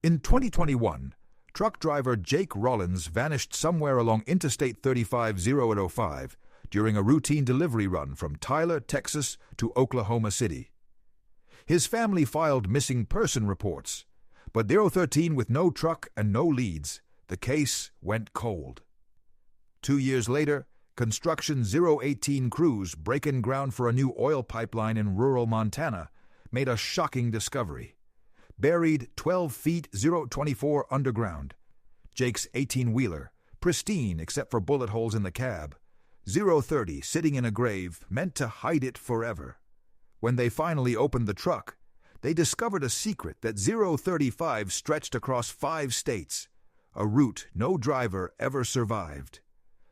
In 2021, truck driver Jake Rollins vanished somewhere along Interstate 350805 during a routine delivery run from Tyler, Texas to Oklahoma City. His family filed missing person reports, but 013 with no truck and no leads, the case went cold. 2 years later, construction 018 crews breaking ground for a new oil pipeline in rural Montana made a shocking discovery. Buried 12 feet 024 underground. Jake's 18-wheeler, pristine except for bullet holes in the cab. 030 sitting in a grave meant to hide it forever. When they finally opened the truck, they discovered a secret that 035 stretched across 5 states, a route no driver ever survived.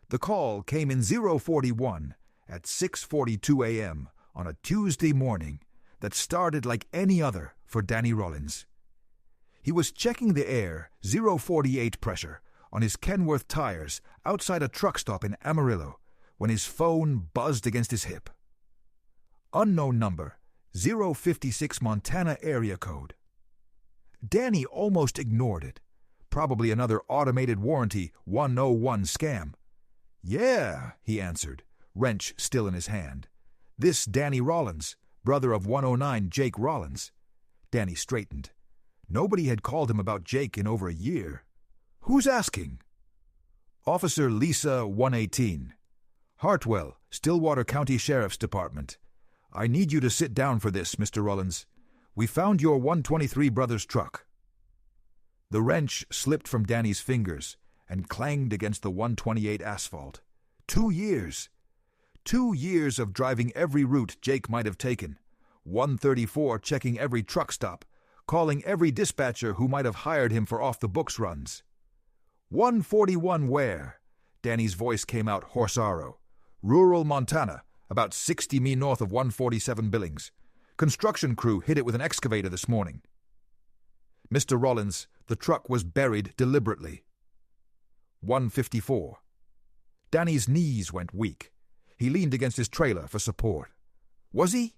The call came in 041 at 6:42 a.m. on a Tuesday morning that started like any other for Danny Rollins. He was checking the air 048 pressure on his Kenworth tires outside a truck stop in Amarillo when his phone buzzed against his hip. Unknown number, 056 Montana area code. Danny almost ignored it. Probably another automated warranty 101 scam. "Yeah," he answered, wrench still in his hand. "This Danny Rollins, brother of 109 Jake Rollins." Danny straightened. Nobody had called him about Jake in over a year. "Who's asking?" "Officer Lisa 118. Hartwell, Stillwater County Sheriff's Department. I need you to sit down for this, Mr. Rollins. We found your 123 brother's truck." The wrench slipped from Danny's fingers and clanged against the 128 asphalt. 2 years. 2 years of driving every route Jake might have taken. 134 checking every truck stop, calling every dispatcher who might have hired him for off-the-books runs. 141 where? Danny's voice came out horsaro. "Rural Montana, about 60 mi north of 147 Billings. Construction crew hit it with an excavator this morning." "Mr. Rollins, the truck was buried deliberately." 154. Danny's knees went weak. He leaned against his trailer for support. "Was he?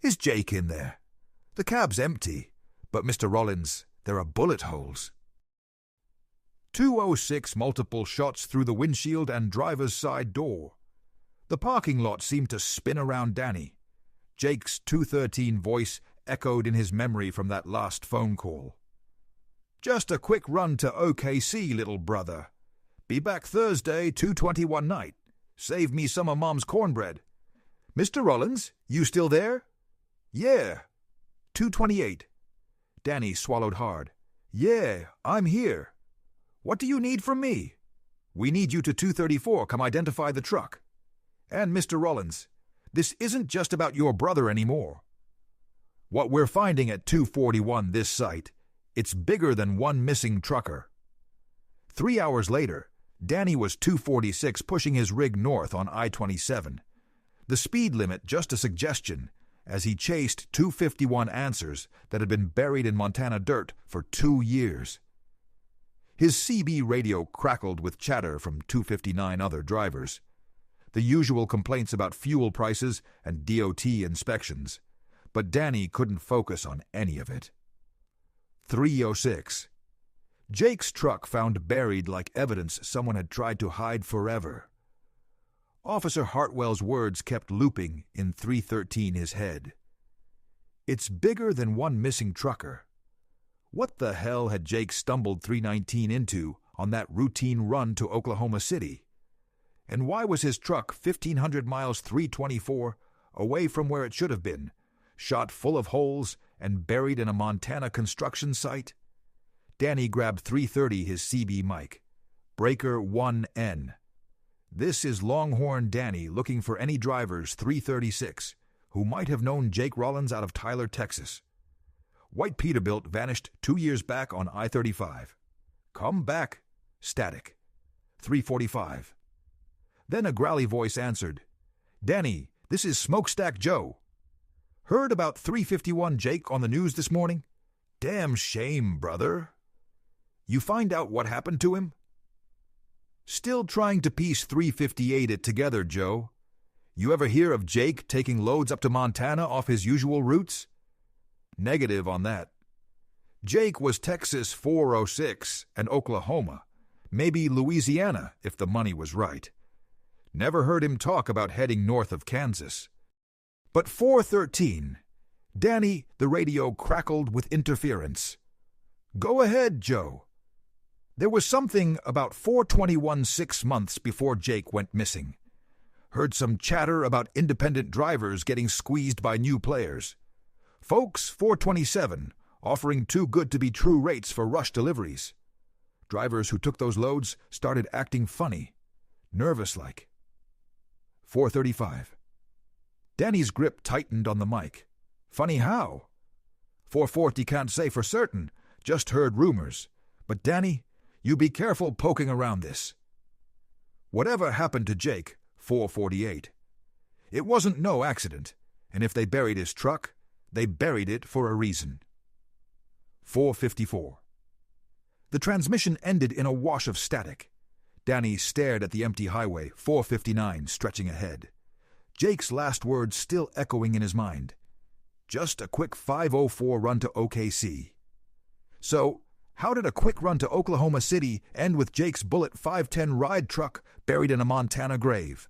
Is Jake in there? The cab's empty, but Mr. Rollins, there are bullet holes." 206 multiple shots through the windshield and driver's side door. The parking lot seemed to spin around Danny. Jake's 213 voice echoed in his memory from that last phone call. "Just a quick run to OKC, little brother. Be back Thursday, 2:21 night. Save me some of Mom's cornbread. Mr. Rollins, you still there?" "Yeah." 228. Danny swallowed hard. "Yeah, I'm here. What do you need from me?" "We need you to 234 come identify the truck. And Mr. Rollins, this isn't just about your brother anymore. What we're finding at 241 this site, it's bigger than one missing trucker." 3 hours later, Danny was 246 pushing his rig north on I-27. The speed limit just a suggestion, as he chased 251 answers that had been buried in Montana dirt for 2 years. His CB radio crackled with chatter from 259 other drivers. The usual complaints about fuel prices and DOT inspections, but Danny couldn't focus on any of it. 306. Jake's truck found buried like evidence someone had tried to hide forever. Officer Hartwell's words kept looping in 313 his head. "It's bigger than one missing trucker." What the hell had Jake stumbled 319 into on that routine run to Oklahoma City? And why was his truck 1,500 miles 324 away from where it should have been, shot full of holes and buried in a Montana construction site? Danny grabbed 330 his CB mic. "Breaker 1N. This is Longhorn Danny looking for any drivers 336 who might have known Jake Rollins out of Tyler, Texas. White Peterbilt vanished 2 years back on I-35. Come back. Static. 345. Then a growly voice answered, "Danny, this is Smokestack Joe. Heard about 351 Jake on the news this morning? Damn shame, brother. You find out what happened to him?" "Still trying to piece 358 it together, Joe. You ever hear of Jake taking loads up to Montana off his usual routes?" "Negative on that. Jake was Texas 406 and Oklahoma, maybe Louisiana if the money was right. Never heard him talk about heading north of Kansas. But 413, Danny, the radio crackled with interference. Go ahead, Joe. There was something about 421 6 months before Jake went missing. Heard some chatter about independent drivers getting squeezed by new players. Folks 427 offering too good to be true rates for rush deliveries. Drivers who took those loads started acting funny, nervous-like. 435. Danny's grip tightened on the mic. Funny how? 440 can't say for certain, just heard rumors. But Danny, you be careful poking around this. Whatever happened to Jake, 448? It wasn't no accident, and if they buried his truck, they buried it for a reason. 454. The transmission ended in a wash of static. Danny stared at the empty highway, 459 stretching ahead. Jake's last words still echoing in his mind. Just a quick 504 run to OKC. So, how did a quick run to Oklahoma City end with Jake's bullet 510 ride truck buried in a Montana grave?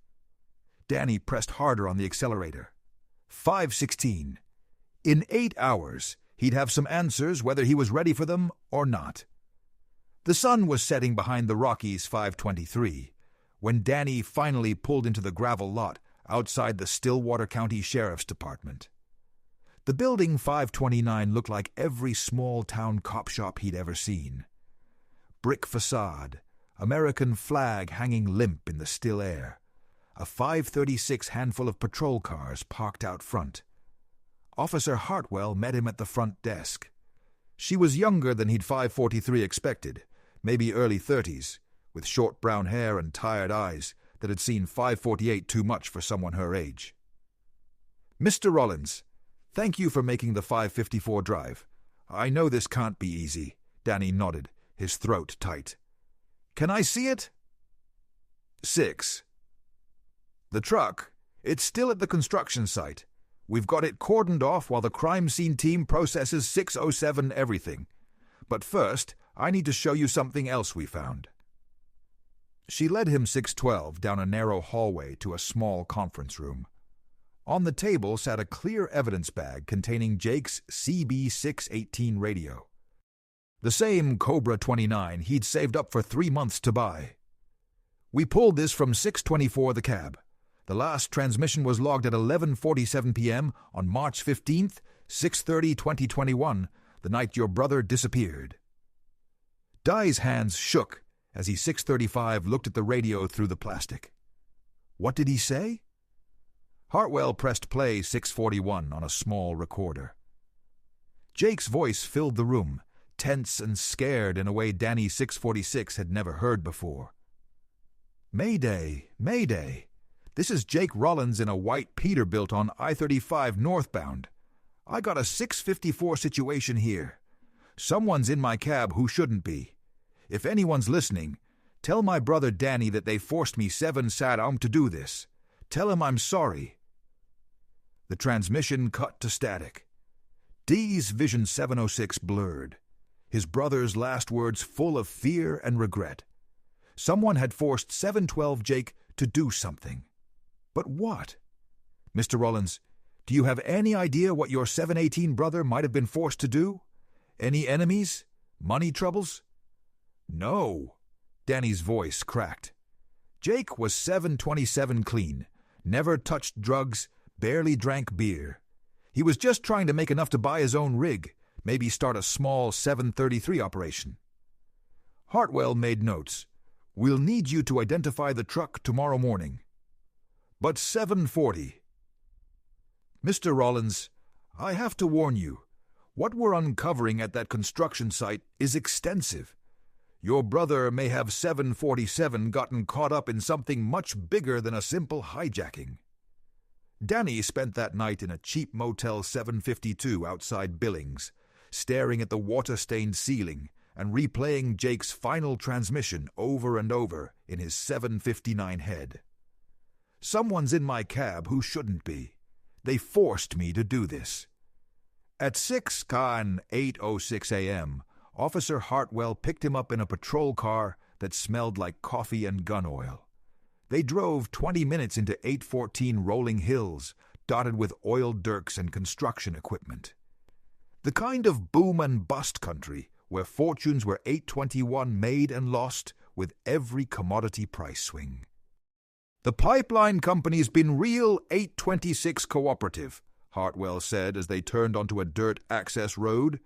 Danny pressed harder on the accelerator. 516. In 8 hours, he'd have some answers whether he was ready for them or not. The sun was setting behind the Rockies 523 when Danny finally pulled into the gravel lot outside the Stillwater County Sheriff's Department. The building 529 looked like every small-town cop shop he'd ever seen. Brick facade, American flag hanging limp in the still air, a 536 handful of patrol cars parked out front. Officer Hartwell met him at the front desk. She was younger than he'd 543 expected, maybe early 30s, with short brown hair and tired eyes that had seen 548 too much for someone her age. Mr. Rollins, thank you for making the 554 drive. I know this can't be easy. Danny nodded, his throat tight. Can I see it? 6. The truck, it's still at the construction site. We've got it cordoned off while the crime scene team processes 607 everything. But first, I need to show you something else we found. She led him 612 down a narrow hallway to a small conference room. On the table sat a clear evidence bag containing Jake's CB618 radio. The same Cobra 29 he'd saved up for 3 months to buy. We pulled this from 624 the cab. The last transmission was logged at 11:47 p.m. on March 15th, 6:30, 2021, the night your brother disappeared. Dye's hands shook as he 635 looked at the radio through the plastic. What did he say? Hartwell pressed play 641 on a small recorder. Jake's voice filled the room, tense and scared in a way Danny 646 had never heard before. Mayday, Mayday. This is Jake Rollins in a white Peterbilt on I-35 northbound. I got a 654 situation here. Someone's in my cab who shouldn't be. If anyone's listening, tell my brother Danny that they forced me 7 Saturn to do this. Tell him I'm sorry. The transmission cut to static. D's Vision 706 blurred, his brother's last words full of fear and regret. Someone had forced 712 Jake to do something. But what? Mr. Rollins, do you have any idea what your 718 brother might have been forced to do? Any enemies? Money troubles? No. Danny's voice cracked. Jake was 727 clean, never touched drugs, barely drank beer. He was just trying to make enough to buy his own rig, maybe start a small 733 operation. Hartwell made notes. We'll need you to identify the truck tomorrow morning. But 740. Mr. Rollins, I have to warn you, what we're uncovering at that construction site is extensive. Your brother may have 747 gotten caught up in something much bigger than a simple hijacking. Danny spent that night in a cheap Motel 752 outside Billings, staring at the water-stained ceiling and replaying Jake's final transmission over and over in his 759 head. Someone's in my cab who shouldn't be. They forced me to do this. At 8:06 a.m., Officer Hartwell picked him up in a patrol car that smelled like coffee and gun oil. They drove 20 minutes into 814 rolling hills, dotted with oil dirks and construction equipment. The kind of boom and bust country where fortunes were 821 made and lost with every commodity price swing. "The pipeline company's been real 826 cooperative," Hartwell said as they turned onto a dirt access road.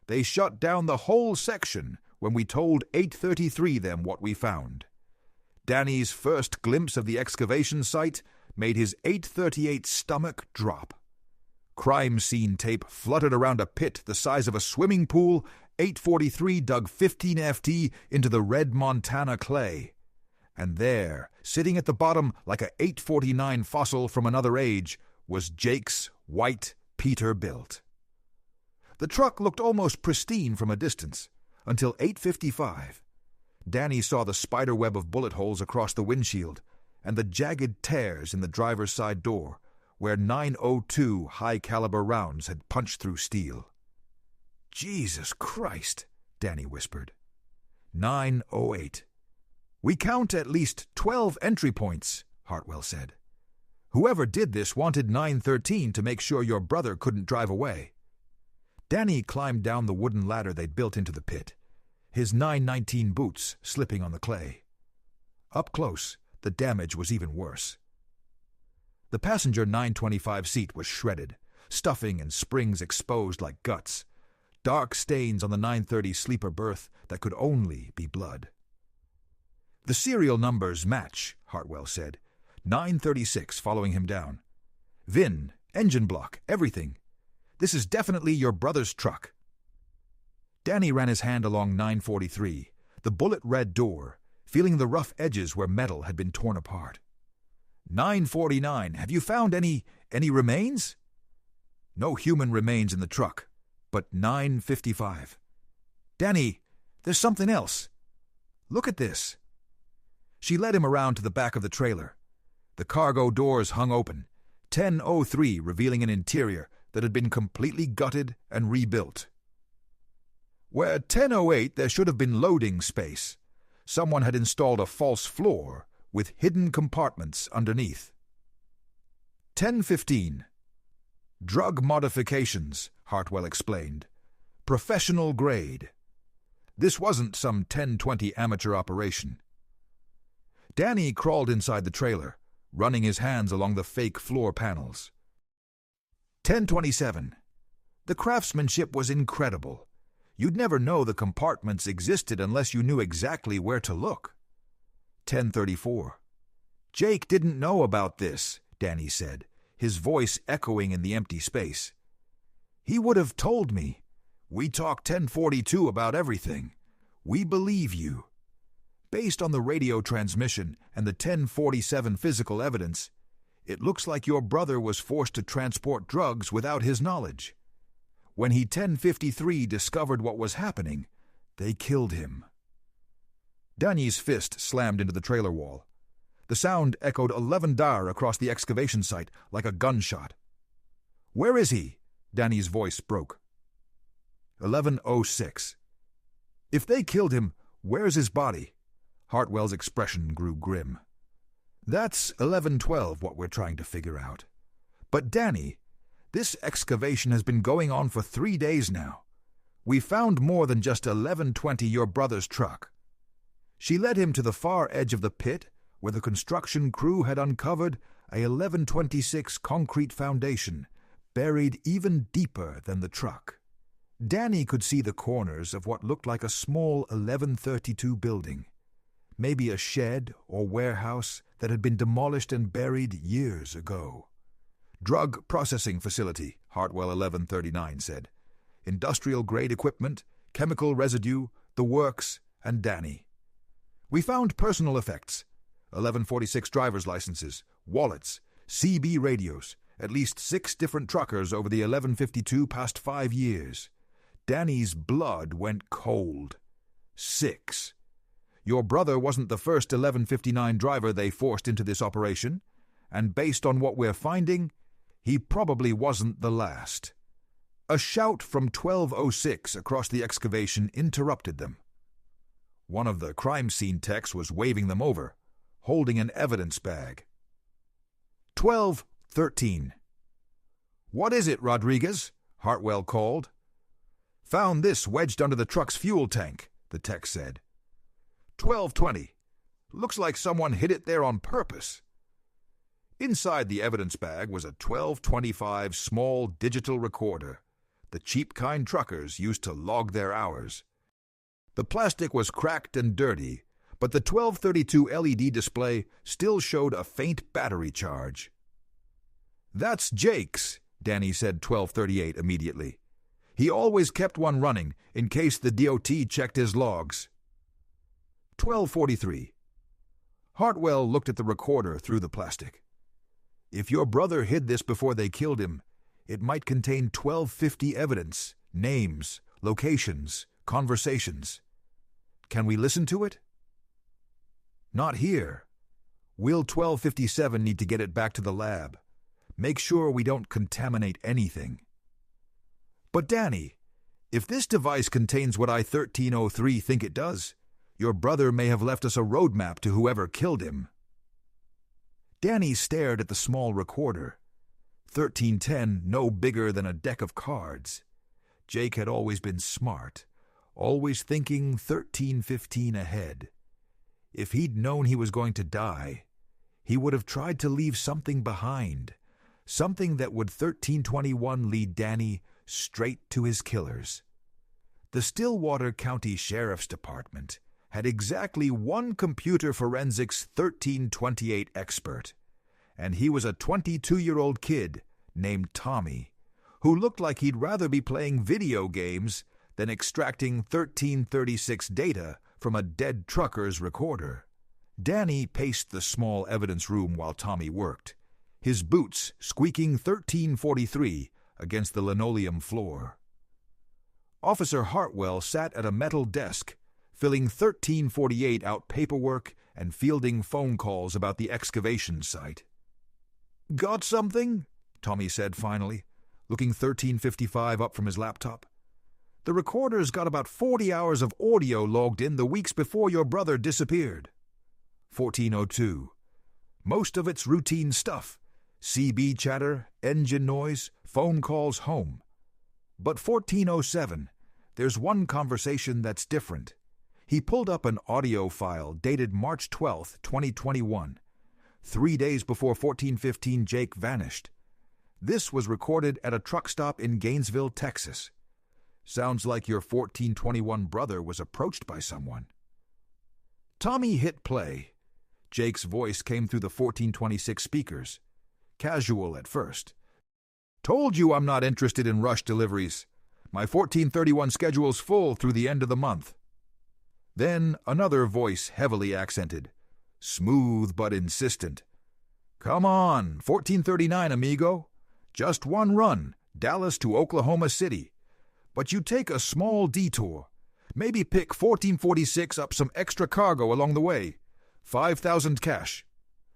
"They shut down the whole section when we told 833 them what we found." Danny's first glimpse of the excavation site made his 838 stomach drop. Crime scene tape fluttered around a pit the size of a swimming pool. 843 dug 15 FT into the red Montana clay. And there, sitting at the bottom like a 849 fossil from another age, was Jake's white Peterbilt. The truck looked almost pristine from a distance, until 8:55. Danny saw the spiderweb of bullet holes across the windshield and the jagged tears in the driver's side door, where 902 high-caliber rounds had punched through steel. "Jesus Christ," Danny whispered. 908. "We count at least 12 entry points," Hartwell said. "Whoever did this wanted 913 to make sure your brother couldn't drive away." Danny climbed down the wooden ladder they'd built into the pit, his 919 boots slipping on the clay. Up close, the damage was even worse. The passenger 925 seat was shredded, stuffing and springs exposed like guts, dark stains on the 930 sleeper berth that could only be blood. "The serial numbers match," Hartwell said. 936 following him down. "VIN, engine block, everything. This is definitely your brother's truck." Danny ran his hand along 943, the bullet-red door, feeling the rough edges where metal had been torn apart. 949, have you found any remains?" "No human remains in the truck, but 955. "Danny, there's something else. Look at this." She led him around to the back of the trailer. The cargo doors hung open, 1003 revealing an interior that had been completely gutted and rebuilt. Where 1008 there should have been loading space, someone had installed a false floor with hidden compartments underneath. 1015. "Drug modifications," Hartwell explained. "Professional grade. This wasn't some 1020 amateur operation." Danny crawled inside the trailer, running his hands along the fake floor panels. 1027. "The craftsmanship was incredible. You'd never know the compartments existed unless you knew exactly where to look." 1034. "Jake didn't know about this," Danny said, his voice echoing in the empty space. "He would have told me. We talk 1042 about everything. We believe you. Based on the radio transmission and the 1047 physical evidence, it looks like your brother was forced to transport drugs without his knowledge. When he 1053 discovered what was happening, they killed him." Danny's fist slammed into the trailer wall. The sound echoed 11 dar across the excavation site like a gunshot. "Where is he?" Danny's voice broke. 1106. "If they killed him, where's his body?" Hartwell's expression grew grim. "That's 1112 what we're trying to figure out. But Danny, this excavation has been going on for 3 days now. We found more than just 1120 your brother's truck." She led him to the far edge of the pit where the construction crew had uncovered a 1126 concrete foundation buried even deeper than the truck. Danny could see the corners of what looked like a small 1132 building, maybe a shed or warehouse that had been demolished and buried years ago. "Drug processing facility," Hartwell 1139 said. "Industrial-grade equipment, chemical residue, the works, and Danny. We found personal effects, 1146 driver's licenses, wallets, CB radios, at least 6 different truckers over the 1152 past 5 years. Danny's blood went cold. 6. Your brother wasn't the first 1159 driver they forced into this operation, and based on what we're finding, he probably wasn't the last. A shout from 1206 across the excavation interrupted them. One of the crime scene techs was waving them over, holding an evidence bag. 1213. "What is it, Rodriguez?" Hartwell called. "Found this wedged under the truck's fuel tank," the tech said. 1220. "Looks like someone hid it there on purpose." Inside the evidence bag was a 1225 small digital recorder, the cheap kind truckers used to log their hours. The plastic was cracked and dirty, but the 1232 LED display still showed a faint battery charge. "That's Jake's," Danny said 1238 immediately. "He always kept one running in case the DOT checked his logs." 1243. Hartwell looked at the recorder through the plastic. "If your brother hid this before they killed him, it might contain 1250 evidence, names, locations, conversations. Can we listen to it?" "Not here. We'll 1257 need to get it back to the lab. Make sure we don't contaminate anything." "But Danny, if this device contains what I-1303 think it does, your brother may have left us a roadmap to whoever killed him." Danny stared at the small recorder. 1310 no bigger than a deck of cards. Jake had always been smart, always thinking 1315 ahead. If he'd known he was going to die, he would have tried to leave something behind, something that would 1321 lead Danny straight to his killers. The Stillwater County Sheriff's Department had exactly one computer forensics 1328 expert, and he was a 22-year-old kid named Tommy, who looked like he'd rather be playing video games than extracting 1336 data from a dead trucker's recorder. Danny paced the small evidence room while Tommy worked, his boots squeaking 1343 against the linoleum floor. Officer Hartwell sat at a metal desk, filling 1348 out paperwork and fielding phone calls about the excavation site. "Got something?" Tommy said finally, looking 1355 up from his laptop. "The recorder's got about 40 hours of audio logged in the weeks before your brother disappeared." 1402. "Most of it's routine stuff. CB chatter, engine noise, phone calls home. But 1407, there's one conversation that's different." He pulled up an audio file dated March 12, 2021, 3 days before 1415 Jake vanished. This was recorded at a truck stop in Gainesville, Texas. Sounds like your 1421 brother was approached by someone. Tommy hit play. Jake's voice came through the 1426 speakers. Casual at first. "Told you I'm not interested in rush deliveries. My 1431 schedule's full through the end of the month." Then another voice heavily accented, smooth but insistent. "Come on, 1439, amigo. Just one run, Dallas to Oklahoma City. But you take a small detour. Maybe pick 1446 up some extra cargo along the way. 5,000 cash.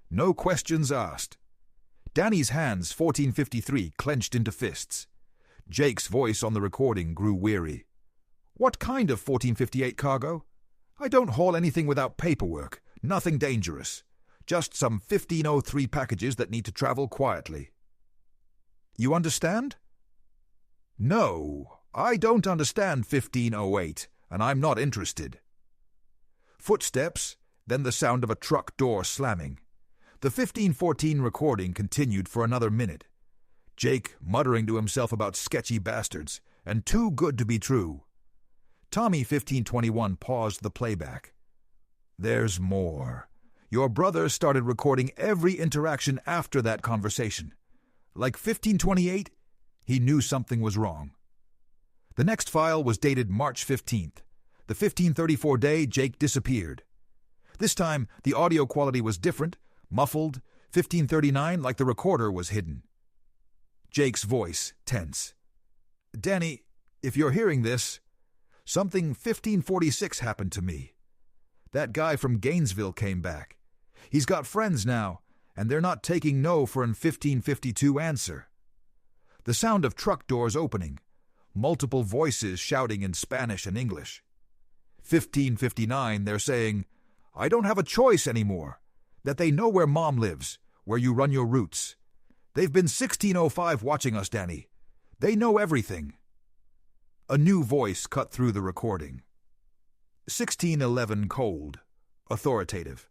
No questions asked." Danny's hands, 1453, clenched into fists. Jake's voice on the recording grew weary. "What kind of 1458 cargo? I don't haul anything without paperwork, nothing dangerous. Just some 1503 packages that need to travel quietly." "You understand?" "No, I don't understand 1508, and I'm not interested." Footsteps, then the sound of a truck door slamming. The 1514 recording continued for another minute. Jake muttering to himself about sketchy bastards, and too good to be true. Tommy 1521 paused the playback. "There's more. Your brother started recording every interaction after that conversation. Like 1528, he knew something was wrong." The next file was dated March 15th. The 1534 day Jake disappeared. This time, the audio quality was different, muffled, 1539 like the recorder was hidden. Jake's voice tense. "Danny, if you're hearing this, something 1546 happened to me. That guy from Gainesville came back. He's got friends now, and they're not taking no for an 1552 answer." The sound of truck doors opening, multiple voices shouting in Spanish and English. 1559, they're saying, "I don't have a choice anymore," that they know where Mom lives, where you run your routes. They've been 1605 watching us, Danny. They know everything. A new voice cut through the recording. 1611 cold, authoritative.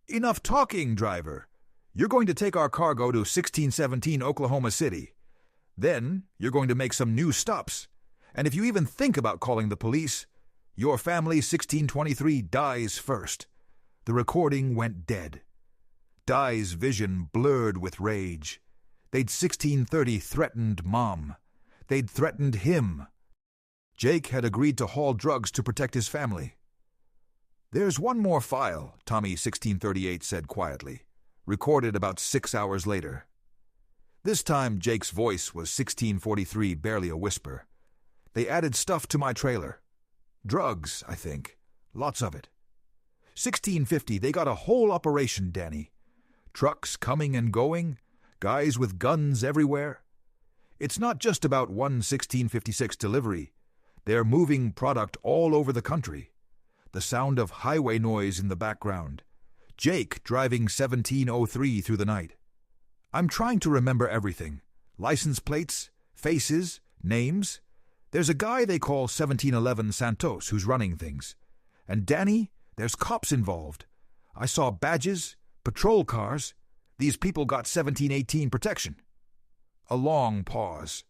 "Enough talking, driver. You're going to take our cargo to 1617 Oklahoma City. Then you're going to make some new stops. And if you even think about calling the police, your family 1623 dies first." The recording went dead. Di's vision blurred with rage. They'd 1630 threatened Mom. They'd threatened him. Jake had agreed to haul drugs to protect his family. "There's one more file," Tommy 1638 said quietly, recorded about 6 hours later. This time Jake's voice was 1643, barely a whisper. "They added stuff to my trailer. Drugs, I think. Lots of it. 1650, they got a whole operation, Danny. Trucks coming and going, guys with guns everywhere. It's not just about one 1656 delivery. They're moving product all over the country. The sound of highway noise in the background. Jake driving 1703 through the night. I'm trying to remember everything. License plates, faces, names. There's a guy they call 1711 Santos who's running things. And Danny, there's cops involved. I saw badges, patrol cars. These people got 1718 protection." A long pause.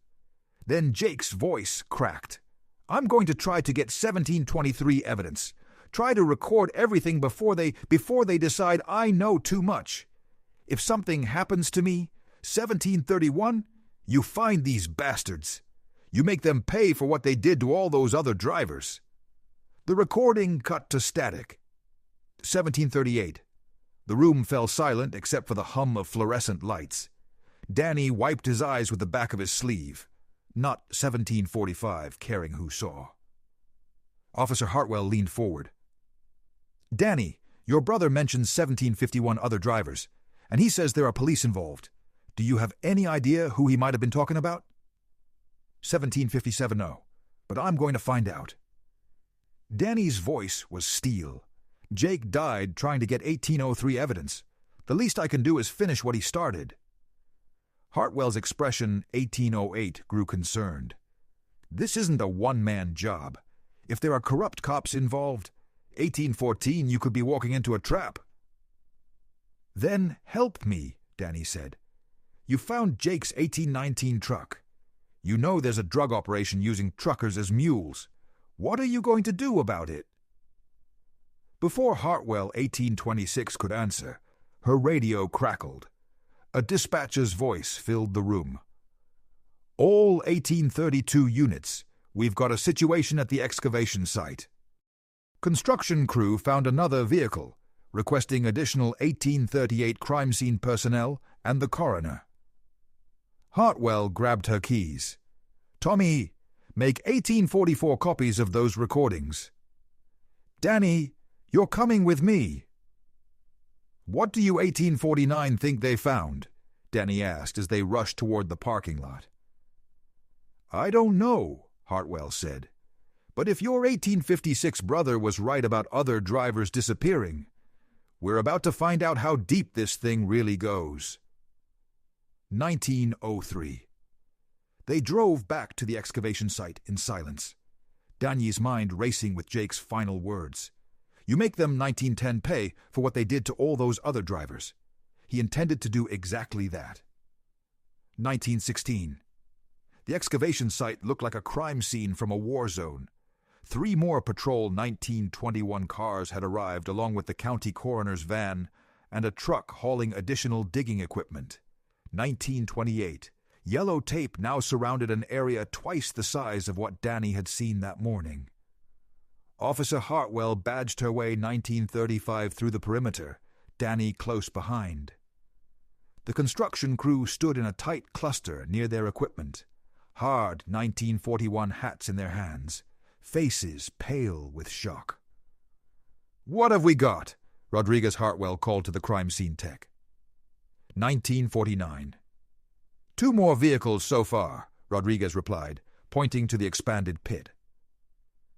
Then Jake's voice cracked. "I'm going to try to get 1723 evidence. Try to record everything before they decide I know too much. If something happens to me, 1731, you find these bastards. You make them pay for what they did to all those other drivers." The recording cut to static. 1738. The room fell silent except for the hum of fluorescent lights. Danny wiped his eyes with the back of his sleeve. Not 1745, caring who saw. Officer Hartwell leaned forward. "Danny, your brother mentions 1751 other drivers, and he says there are police involved. Do you have any idea who he might have been talking about?" 1757, no, but I'm going to find out. Danny's voice was steel. Jake died trying to get 1803 evidence. The least I can do is finish what he started. Hartwell's expression, 1808, grew concerned. This isn't a one-man job. If there are corrupt cops involved, 1814 you could be walking into a trap. "Then help me," Danny said. "You found Jake's 1819 truck. You know there's a drug operation using truckers as mules. What are you going to do about it?" Before Hartwell 1826 could answer, her radio crackled. A dispatcher's voice filled the room. "All 1832 units. We've got a situation at the excavation site." Construction crew found another vehicle, requesting additional 1838 crime scene personnel and the coroner. Hartwell grabbed her keys. "Tommy, make 1844 copies of those recordings." "Danny, you're coming with me." "What do you 1849 think they found?" Danny asked as they rushed toward the parking lot. "I don't know," Hartwell said. "But if your 1856 brother was right about other drivers disappearing, we're about to find out how deep this thing really goes." 1903. They drove back to the excavation site in silence. Danny's mind racing with Jake's final words. You make them 1910 pay for what they did to all those other drivers. He intended to do exactly that. 1916. The excavation site looked like a crime scene from a war zone. 3 more patrol 1921 cars had arrived along with the county coroner's van and a truck hauling additional digging equipment. 1928. Yellow tape now surrounded an area twice the size of what Danny had seen that morning. Officer Hartwell badged her way 1935 through the perimeter, Danny close behind. The construction crew stood in a tight cluster near their equipment, hard 1941 hats in their hands, faces pale with shock. "What have we got?" Rodriguez Hartwell called to the crime scene tech. 1949. 2 more vehicles so far, Rodriguez replied, pointing to the expanded pit.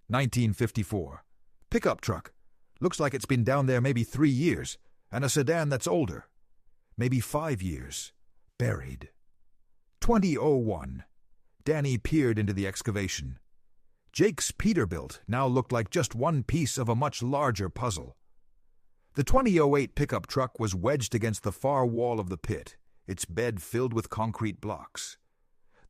1954. Pickup truck. Looks like it's been down there maybe 3 years, and a sedan that's older. Maybe 5 years. Buried. 2001. Danny peered into the excavation. Jake's Peterbilt now looked like just one piece of a much larger puzzle. The 2008 pickup truck was wedged against the far wall of the pit, its bed filled with concrete blocks.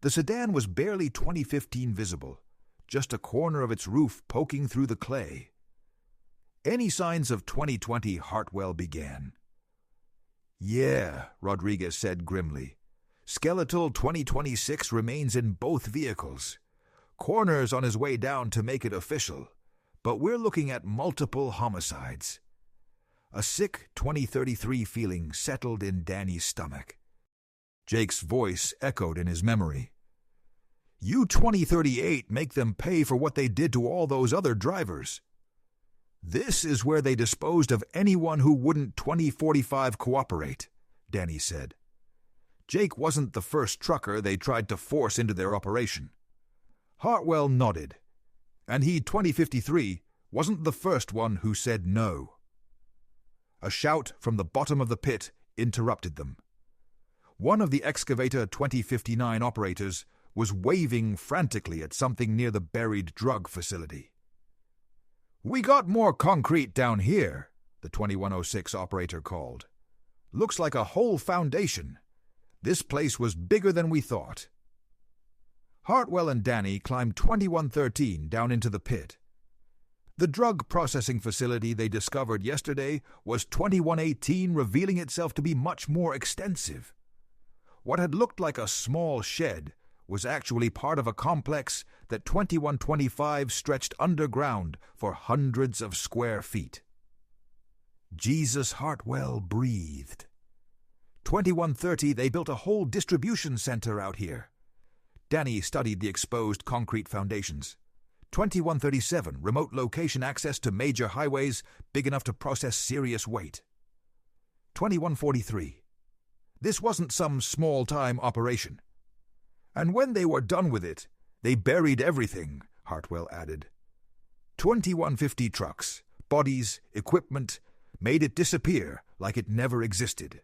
The sedan was barely 2015 visible, just a corner of its roof poking through the clay. Any signs of 2020, Hartwell began. "Yeah," Rodriguez said grimly. "Skeletal 2026 remains in both vehicles. Coroner's on his way down to make it official, but we're looking at multiple homicides." A sick 2033 feeling settled in Danny's stomach. Jake's voice echoed in his memory. "You 2038 make them pay for what they did to all those other drivers. This is where they disposed of anyone who wouldn't 2045 cooperate," Danny said. Jake wasn't the first trucker they tried to force into their operation. Hartwell nodded, and he, 2053, wasn't the first one who said no. A shout from the bottom of the pit interrupted them. One of the excavator 2059 operators was waving frantically at something near the buried drug facility. "We got more concrete down here," the 2106 operator called. "Looks like a whole foundation. This place was bigger than we thought." Hartwell and Danny climbed 2113 down into the pit. The drug processing facility they discovered yesterday was 2118, revealing itself to be much more extensive. What had looked like a small shed was actually part of a complex that 2125 stretched underground for hundreds of square feet. Jesus Hartwell breathed. 2130, they built a whole distribution center out here. Danny studied the exposed concrete foundations. 2137, remote location access to major highways big enough to process serious weight. 2143. This wasn't some small-time operation. And when they were done with it, they buried everything, Hartwell added. 2150 trucks, bodies, equipment, made it disappear like it never existed.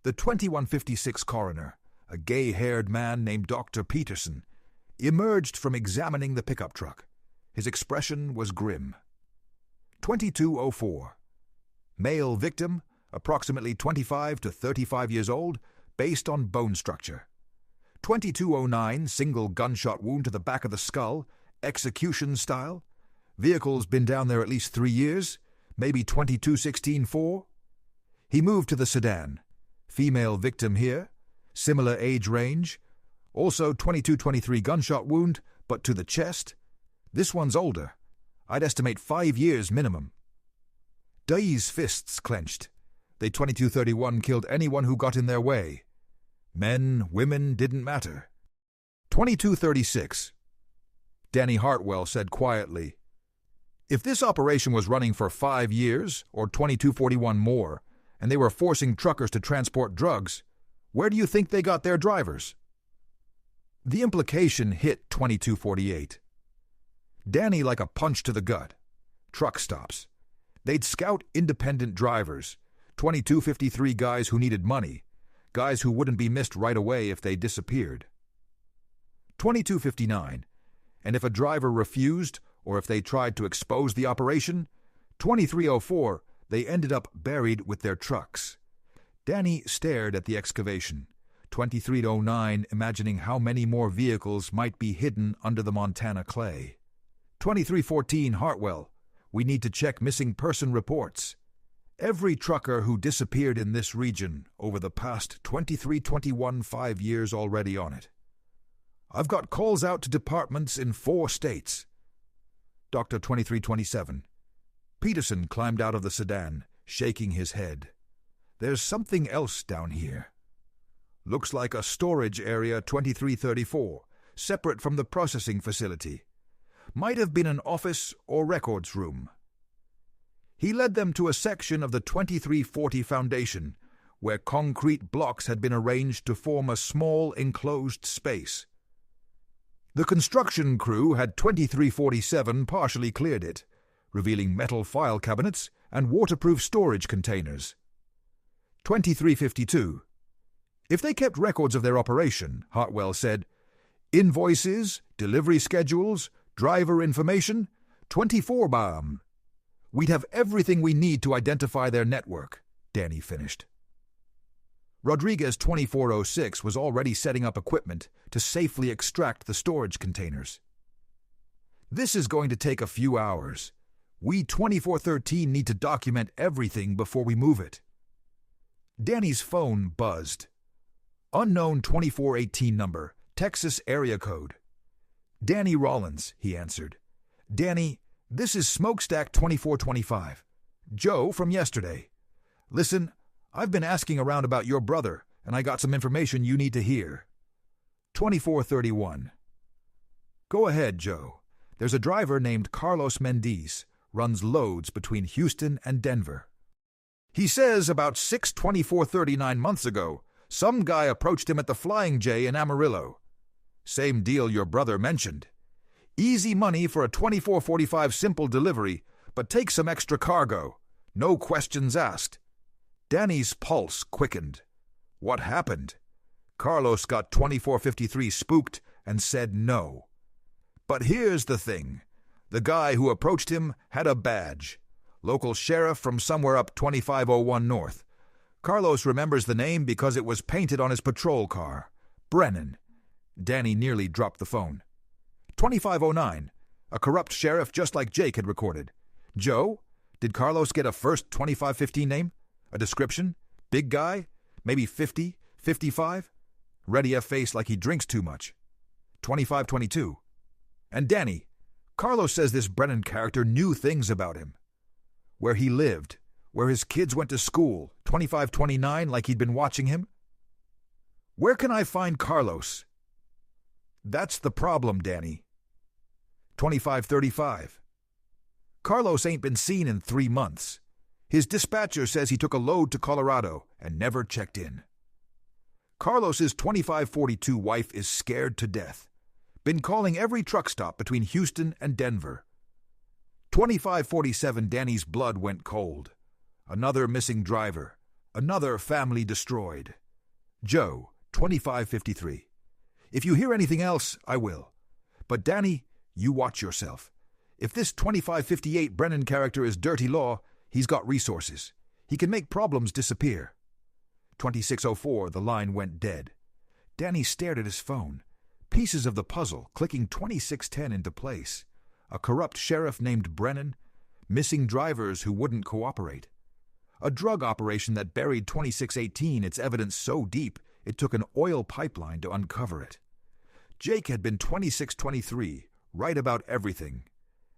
The 2156 coroner, a gay-haired man named Dr. Peterson, emerged from examining the pickup truck. His expression was grim. 2204. Male victim, approximately 25 to 35 years old, based on bone structure. 2209, single gunshot wound to the back of the skull, execution style. Vehicle's been down there at least 3 years, maybe 2216-4. He moved to the sedan. Female victim here, similar age range. Also 2223 gunshot wound, but to the chest. This one's older. I'd estimate 5 years minimum. Dai's fists clenched. They 2231 killed anyone who got in their way. Men, women, didn't matter. 2236. Danny Hartwell said quietly, "If this operation was running for 5 years, or 2241 more, and they were forcing truckers to transport drugs, where do you think they got their drivers?" The implication hit 2248. Danny like a punch to the gut. Truck stops. They'd scout independent drivers, 2253 guys who needed money, guys who wouldn't be missed right away if they disappeared. 2259, and if a driver refused or if they tried to expose the operation, 2304, they ended up buried with their trucks. Danny stared at the excavation, 2309 imagining how many more vehicles might be hidden under the Montana clay. 2314 Hartwell, we need to check missing person reports. Every trucker who disappeared in this region over the past 2321 5 years already on it. I've got calls out to departments in 4 states. Dr. 2327. Peterson climbed out of the sedan, shaking his head. There's something else down here. Looks like a storage area 2334, separate from the processing facility. Might have been an office or records room. He led them to a section of the 2340 foundation, where concrete blocks had been arranged to form a small enclosed space. The construction crew had 2347 partially cleared it, revealing metal file cabinets and waterproof storage containers. 2352. If they kept records of their operation, Hartwell said, invoices, delivery schedules, driver information, 24 BAM. We'd have everything we need to identify their network, Danny finished. Rodriguez 2406 was already setting up equipment to safely extract the storage containers. This is going to take a few hours. We 2413 need to document everything before we move it. Danny's phone buzzed. Unknown 2418 number, Texas area code. Danny Rollins, he answered. Danny, this is Smokestack 2425. Joe from yesterday. Listen, I've been asking around about your brother, and I got some information you need to hear. 2431. Go ahead, Joe. There's a driver named Carlos Mendez, runs loads between Houston and Denver. He says about 6/24/39 months ago, some guy approached him at the Flying J in Amarillo. Same deal your brother mentioned. Easy money for a 2445 simple delivery, but take some extra cargo. No questions asked. Danny's pulse quickened. What happened? Carlos got 2453 spooked and said no. But here's the thing. The guy who approached him had a badge. Local sheriff from somewhere up 2501 North. Carlos remembers the name because it was painted on his patrol car. Brennan. Danny nearly dropped the phone. 2509. A corrupt sheriff just like Jake had recorded. Joe, did Carlos get a first 2515 name? A description? Big guy? Maybe 50, 55? Ready a face like he drinks too much. 2522. And Danny, Carlos says this Brennan character knew things about him. Where he lived, where his kids went to school, 2529 like he'd been watching him? Where can I find Carlos? That's the problem, Danny. 2535. Carlos ain't been seen in 3 months. His dispatcher says he took a load to Colorado and never checked in. Carlos's 2542 wife is scared to death. Been calling every truck stop between Houston and Denver. 2547 Danny's blood went cold. Another missing driver. Another family destroyed. Joe, 2553. If you hear anything else, I will. But Danny, you watch yourself. If this 2558 Brennan character is dirty law, he's got resources. He can make problems disappear. 2604, the line went dead. Danny stared at his phone. Pieces of the puzzle clicking 2610 into place. A corrupt sheriff named Brennan. Missing drivers who wouldn't cooperate. A drug operation that buried 2618, its evidence so deep it took an oil pipeline to uncover it. Jake had been 2623, right about everything.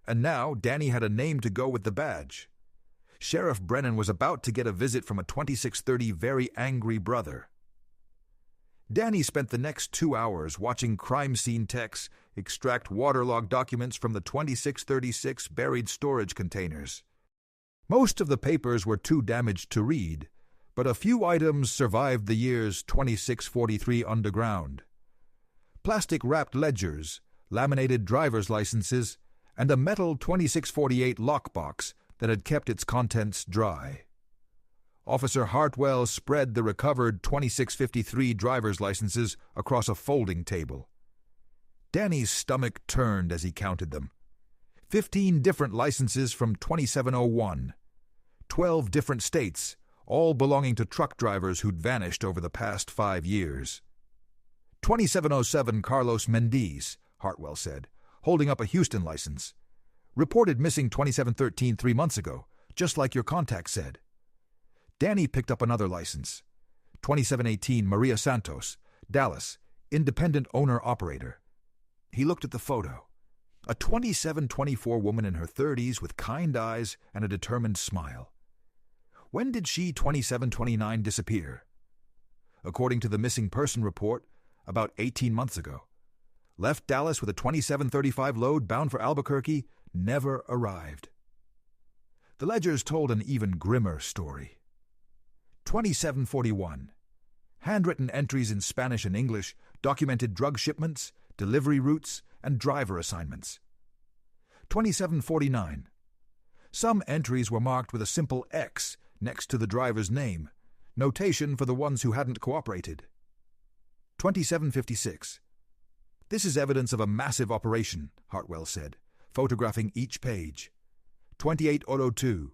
And now Danny had a name to go with the badge. Sheriff Brennan was about to get a visit from a 2630 very angry brother. Danny spent the next 2 hours watching crime scene techs extract waterlogged documents from the 2636 buried storage containers. Most of the papers were too damaged to read, but a few items survived the year's 2643 underground. Plastic-wrapped ledgers, laminated driver's licenses, and a metal 2648 lockbox that had kept its contents dry. Officer Hartwell spread the recovered 2653 driver's licenses across a folding table. Danny's stomach turned as he counted them. 15 different licenses from 2701. 12 different states, all belonging to truck drivers who'd vanished over the past 5 years. 2707 Carlos Mendez, Hartwell said, holding up a Houston license. Reported missing 2713 3 months ago, just like your contact said. Danny picked up another license. 2718 Maria Santos, Dallas, independent owner-operator. He looked at the photo. A 2724 woman in her 30s with kind eyes and a determined smile. When did she 2729 disappear? According to the missing person report, about 18 months ago. Left Dallas with a 2735 load bound for Albuquerque, never arrived. The ledgers told an even grimmer story. 2741. Handwritten entries in Spanish and English documented drug shipments, delivery routes, and driver assignments. 2749. Some entries were marked with a simple X next to the driver's name, notation for the ones who hadn't cooperated. 2756. This is evidence of a massive operation, Hartwell said, photographing each page. 2802.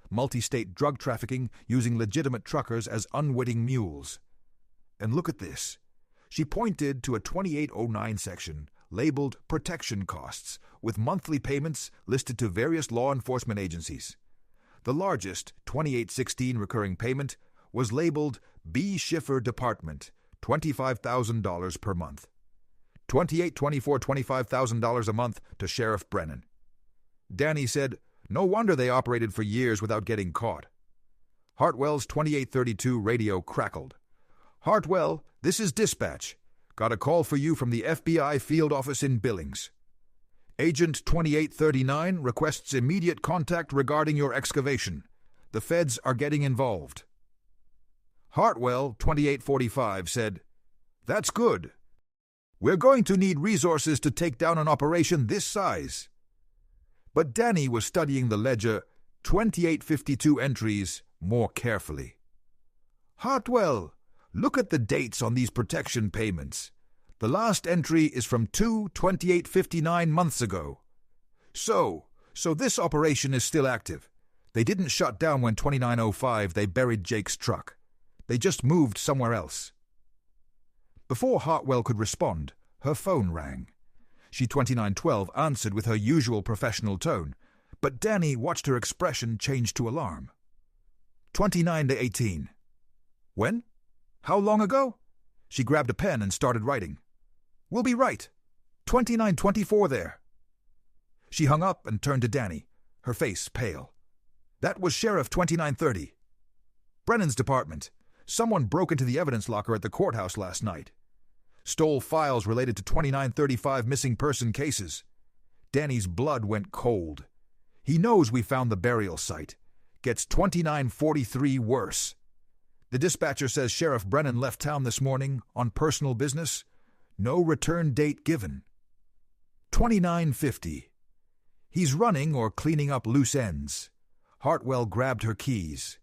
Multi-state drug trafficking using legitimate truckers as unwitting mules. And look at this. She pointed to a 2809 section labeled Protection Costs, with monthly payments listed to various law enforcement agencies. The largest, 2816 recurring payment, was labeled B. Schiffer Department, $25,000 per month. 2824 $25,000 a month to Sheriff Brennan. Danny said, no wonder they operated for years without getting caught. Hartwell's 2832 radio crackled. Hartwell, this is dispatch. Got a call for you from the FBI field office in Billings. Agent 2839 requests immediate contact regarding your excavation. The feds are getting involved. Hartwell, 2845, said, That's good. We're going to need resources to take down an operation this size. But Danny was studying the ledger 2852 entries more carefully. Hartwell, look at the dates on these protection payments. The last entry is from 2/2859 months ago. So this operation is still active. They didn't shut down when 2905 they buried Jake's truck. They just moved somewhere else. Before Hartwell could respond, her phone rang. She 2912 answered with her usual professional tone, but Danny watched her expression change to alarm. 29-18. When? How long ago? She grabbed a pen and started writing. We'll be right. 2924 there. She hung up and turned to Danny, her face pale. That was Sheriff 2930. Brennan's department. Someone broke into the evidence locker at the courthouse last night. Stole files related to 2935 missing person cases. Danny's blood went cold. He knows we found the burial site. Gets 2943 worse. The dispatcher says Sheriff Brennan left town this morning on personal business. No return date given. 2950. He's running or cleaning up loose ends. Hartwell grabbed her keys.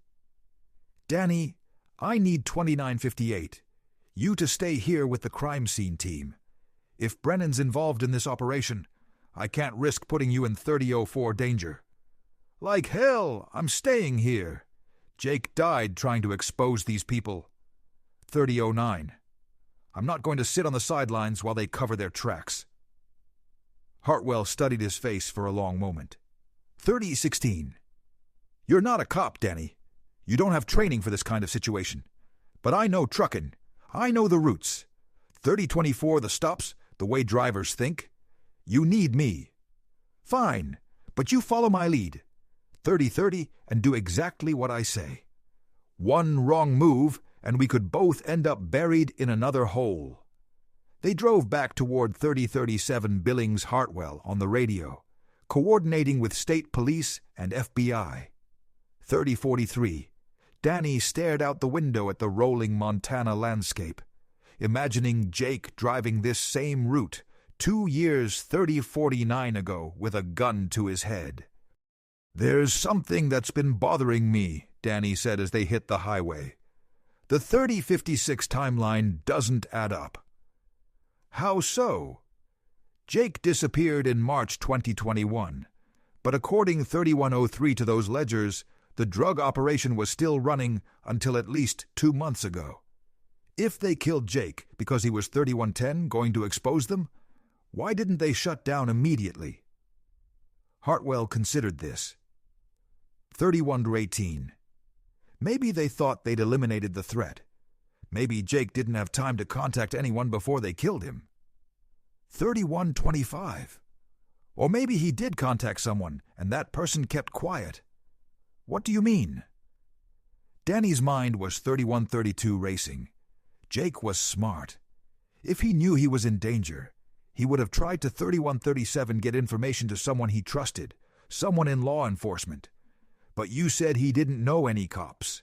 Danny, I need 2958. You to stay here with the crime scene team. If Brennan's involved in this operation, I can't risk putting you in 3004 danger. Like hell, I'm staying here. Jake died trying to expose these people. 3009. I'm not going to sit on the sidelines while they cover their tracks. Hartwell studied his face for a long moment. 3016. You're not a cop, Danny. You don't have training for this kind of situation. But I know trucking. I know the routes. 3024 the stops, the way drivers think. You need me. Fine, but you follow my lead. 3030 and do exactly what I say. One wrong move and we could both end up buried in another hole. They drove back toward 3037 Billings Hartwell on the radio, coordinating with state police and FBI. 3043. Danny stared out the window at the rolling Montana landscape, imagining Jake driving this same route 2 years 3049 ago with a gun to his head. There's something that's been bothering me, Danny said as they hit the highway. The 3056 timeline doesn't add up. How so? Jake disappeared in March 2021, but according 3103 to those ledgers, the drug operation was still running until at least 2 months ago. If they killed Jake because he was 3110 going to expose them, why didn't they shut down immediately? Hartwell considered this. 31-18. Maybe they thought they'd eliminated the threat. Maybe Jake didn't have time to contact anyone before they killed him. 31-25. Or maybe he did contact someone and that person kept quiet. What do you mean? Danny's mind was 3132 racing. Jake was smart. If he knew he was in danger, he would have tried to 3137 get information to someone he trusted, someone in law enforcement. But you said he didn't know any cops.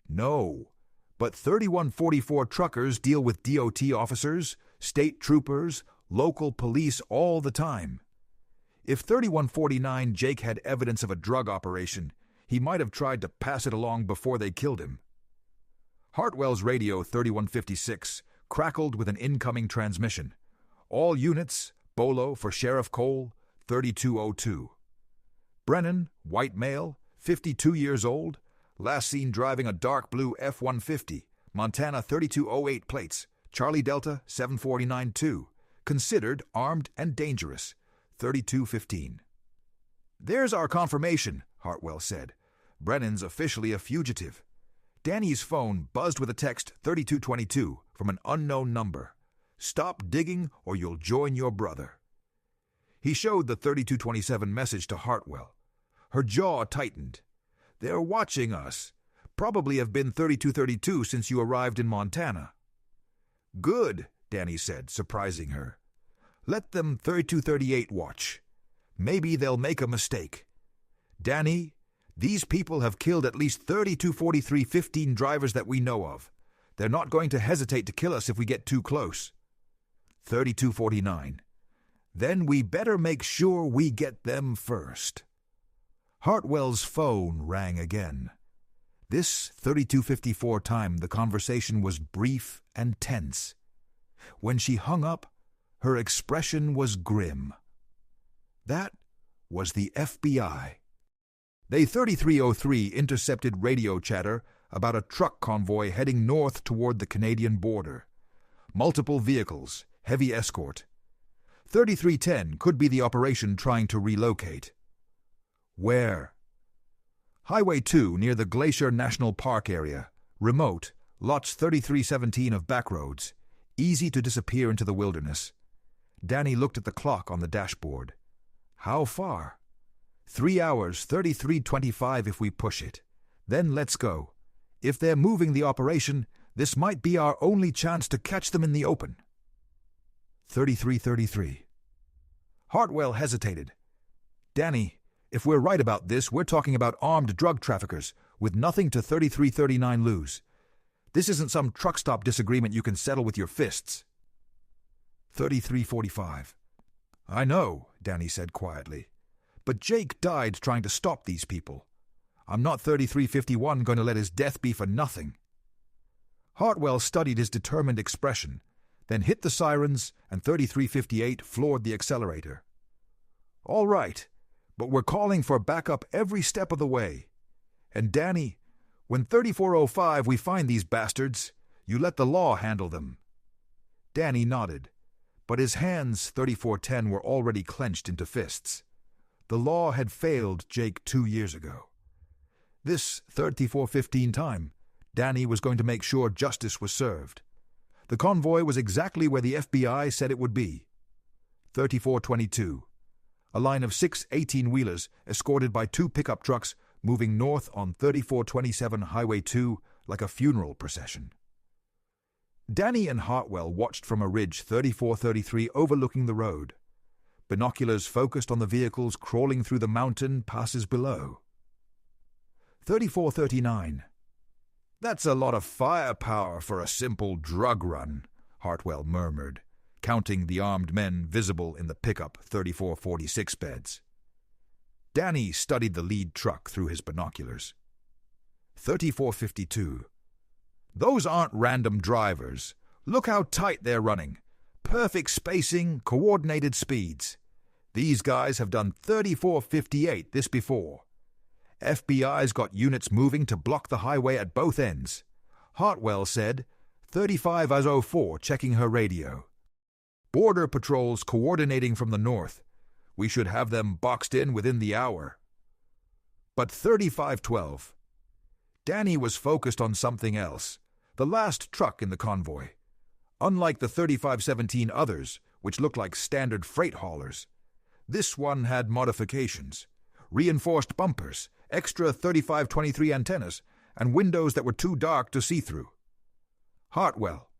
No, but 3144 truckers deal with DOT officers, state troopers, local police all the time. If 3149 Jake had evidence of a drug operation, he might have tried to pass it along before they killed him. Hartwell's radio 3156 crackled with an incoming transmission. All units, Bolo for Sheriff Cole, 3202. Brennan, white male, 52 years old, last seen driving a dark blue F-150, Montana 3208 plates, Charlie Delta 749-2, considered armed and dangerous, 3215. "There's our confirmation," Hartwell said. "Brennan's officially a fugitive." Danny's phone buzzed with a text 3222 from an unknown number. "Stop digging or you'll join your brother." He showed the 3227 message to Hartwell. Her jaw tightened. "They're watching us. Probably have been 3232 since you arrived in Montana." "Good," Danny said, surprising her. "Let them 3238 watch. Maybe they'll make a mistake. Danny, these people have killed at least 3243-15 drivers that we know of. They're not going to hesitate to kill us if we get too close." 3249. "Then we better make sure we get them first." Hartwell's phone rang again. This 3254 time the conversation was brief and tense. When she hung up, her expression was grim. That was the FBI. They 3303 intercepted radio chatter about a truck convoy heading north toward the Canadian border. Multiple vehicles, heavy escort. 3310 could be the operation trying to relocate. Where? Highway 2 near the Glacier National Park area. Remote, lots 3317 of backroads. Easy to disappear into the wilderness. Danny looked at the clock on the dashboard. How far? 3 hours, 33:25 if we push it. Then let's go. If they're moving the operation, this might be our only chance to catch them in the open. 33:33. Hartwell hesitated. Danny, if we're right about this, we're talking about armed drug traffickers with nothing to 3339 lose. This isn't some truck stop disagreement you can settle with your fists. 3345. I know, Danny said quietly. But Jake died trying to stop these people. I'm not 3351 going to let his death be for nothing. Hartwell studied his determined expression, then hit the sirens, and 3358 floored the accelerator. All right, but we're calling for backup every step of the way. And Danny, when 3405 we find these bastards, you let the law handle them. Danny nodded, but his hands, 3410, were already clenched into fists. The law had failed Jake 2 years ago. This 3415 time, Danny was going to make sure justice was served. The convoy was exactly where the FBI said it would be. 3422. A line of 6 18-wheelers escorted by 2 pickup trucks moving north on 3427 Highway 2 like a funeral procession. Danny and Hartwell watched from a ridge 3433 overlooking the road. Binoculars focused on the vehicles crawling through the mountain passes below. 3439. That's a lot of firepower for a simple drug run, Hartwell murmured, counting the armed men visible in the pickup 3446 beds. Danny studied the lead truck through his binoculars. 3452. Those aren't random drivers. Look how tight they're running. Perfect spacing, coordinated speeds. These guys have done 3458 this before. FBI's got units moving to block the highway at both ends. Hartwell said, 3504 checking her radio. Border patrols coordinating from the north. We should have them boxed in within the hour. But 3512. Danny was focused on something else. The last truck in the convoy. Unlike the 3517 others, which looked like standard freight haulers, this one had modifications. Reinforced bumpers, extra 3523 antennas, and windows that were too dark to see through. Hartwell,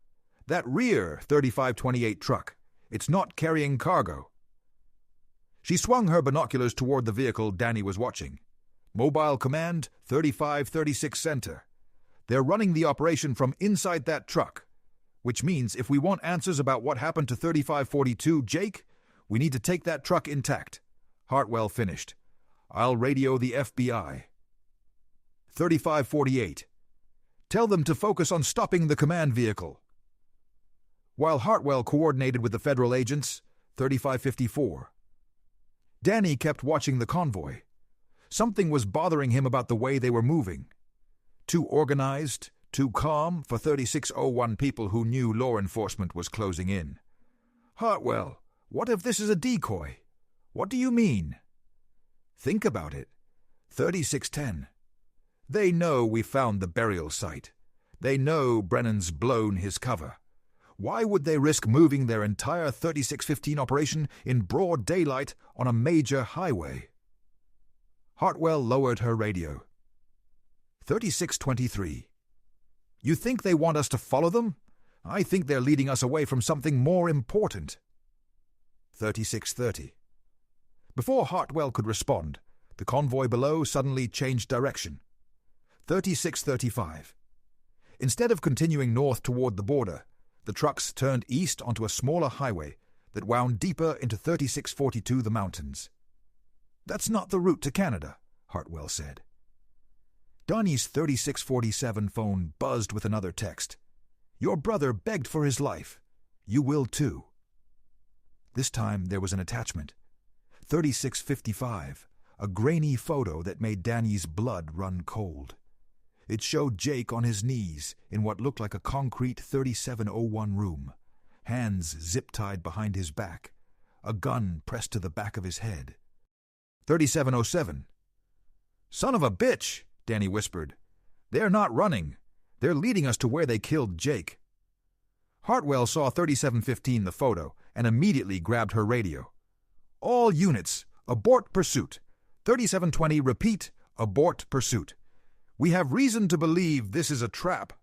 that rear 3528 truck, it's not carrying cargo. She swung her binoculars toward the vehicle Danny was watching. Mobile Command 3536 Center. They're running the operation from inside that truck. which means if we want answers about what happened to 3542 Jake, we need to take that truck intact. Hartwell finished. I'll radio the FBI. 3548. Tell them to focus on stopping the command vehicle. While Hartwell coordinated with the federal agents, 3554. Danny kept watching the convoy. Something was bothering him about the way they were moving. Too organized, too calm for 3601 people who knew law enforcement was closing in. Hartwell, what if this is a decoy? What do you mean? Think about it. 3610. They know we found the burial site. They know Brennan's blown his cover. Why would they risk moving their entire 3615 operation in broad daylight on a major highway? Hartwell lowered her radio. 3623. You think they want us to follow them? I think they're leading us away from something more important. 3630. Before Hartwell could respond, the convoy below suddenly changed direction. 3635. Instead of continuing north toward the border, the trucks turned east onto a smaller highway that wound deeper into 3642 the mountains. That's not the route to Canada, Hartwell said. Donnie's 3647 phone buzzed with another text. Your brother begged for his life. You will too. This time there was an attachment. 3655, a grainy photo that made Danny's blood run cold. It showed Jake on his knees in what looked like a concrete 3701 room, hands zip-tied behind his back, a gun pressed to the back of his head. 3707. Son of a bitch, Danny whispered. They're not running. They're leading us to where they killed Jake. Hartwell saw 3715 the photo and immediately grabbed her radio. All units, abort pursuit. 3720, repeat, abort pursuit. We have reason to believe this is a trap.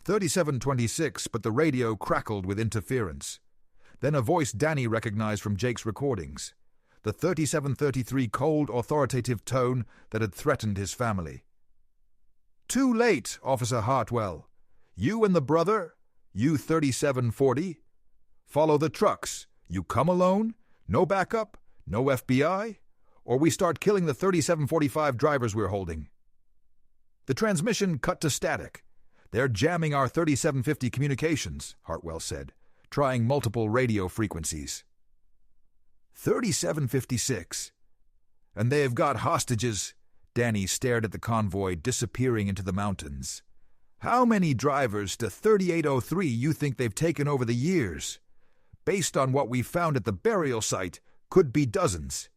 3726, but the radio crackled with interference. Then a voice Danny recognized from Jake's recordings. The 3733 cold, authoritative tone that had threatened his family. Too late, Officer Hartwell. You and the brother, you 3740. Follow the trucks. You come alone, no backup, no FBI, or we start killing the 3745 drivers we're holding. The transmission cut to static. They're jamming our 3750 communications, Hartwell said, trying multiple radio frequencies. 3756. And they've got hostages. Danny stared at the convoy disappearing into the mountains. How many drivers to 3803 you think they've taken over the years? Based on what we found at the burial site, could be dozens.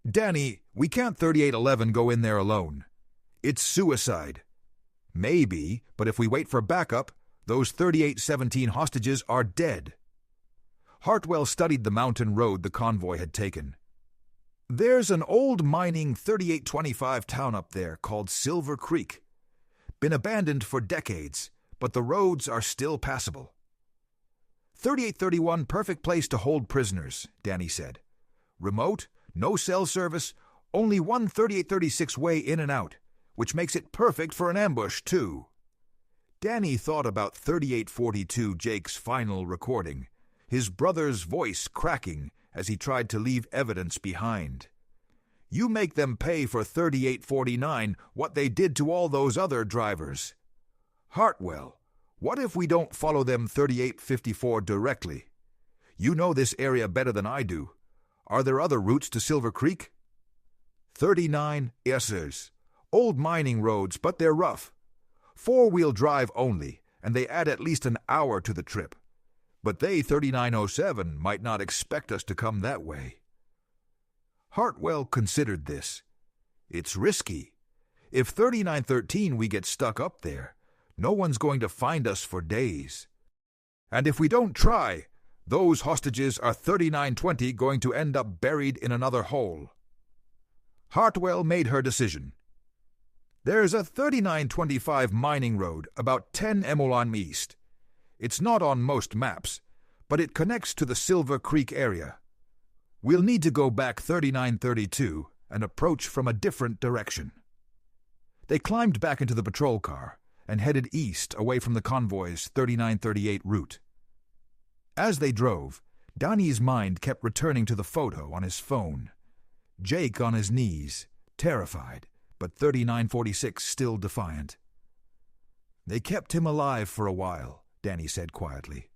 Danny, we can't 3811 go in there alone. It's suicide. Maybe, but if we wait for backup, those 3817 hostages are dead. Hartwell studied the mountain road the convoy had taken. There's an old mining 3825 town up there called Silver Creek. Been abandoned for decades, but the roads are still passable. 3831, perfect place to hold prisoners, Danny said. Remote, no cell service, only one 3836 way in and out, which makes it perfect for an ambush, too. Danny thought about 3842 Jake's final recording, his brother's voice cracking as he tried to leave evidence behind. You make them pay for 3849 what they did to all those other drivers. Hartwell, what if we don't follow them 3854 directly? You know this area better than I do. Are there other routes to Silver Creek? 39 Essers. Old mining roads, but they're rough. Four-wheel drive only, and they add at least an hour to the trip. But they 3907 might not expect us to come that way. Hartwell considered this. It's risky. If 3913 we get stuck up there, no one's going to find us for days. And if we don't try, those hostages are 3920 going to end up buried in another hole. Hartwell made her decision. There's a 3925 mining road about 10 Emolon east. It's not on most maps, but it connects to the Silver Creek area. We'll need to go back 3932 and approach from a different direction. They climbed back into the patrol car, and headed east away from the convoy's 3938 route. As they drove, Danny's mind kept returning to the photo on his phone. Jake on his knees, terrified, but 3946 still defiant. "They kept him alive for a while," Danny said quietly.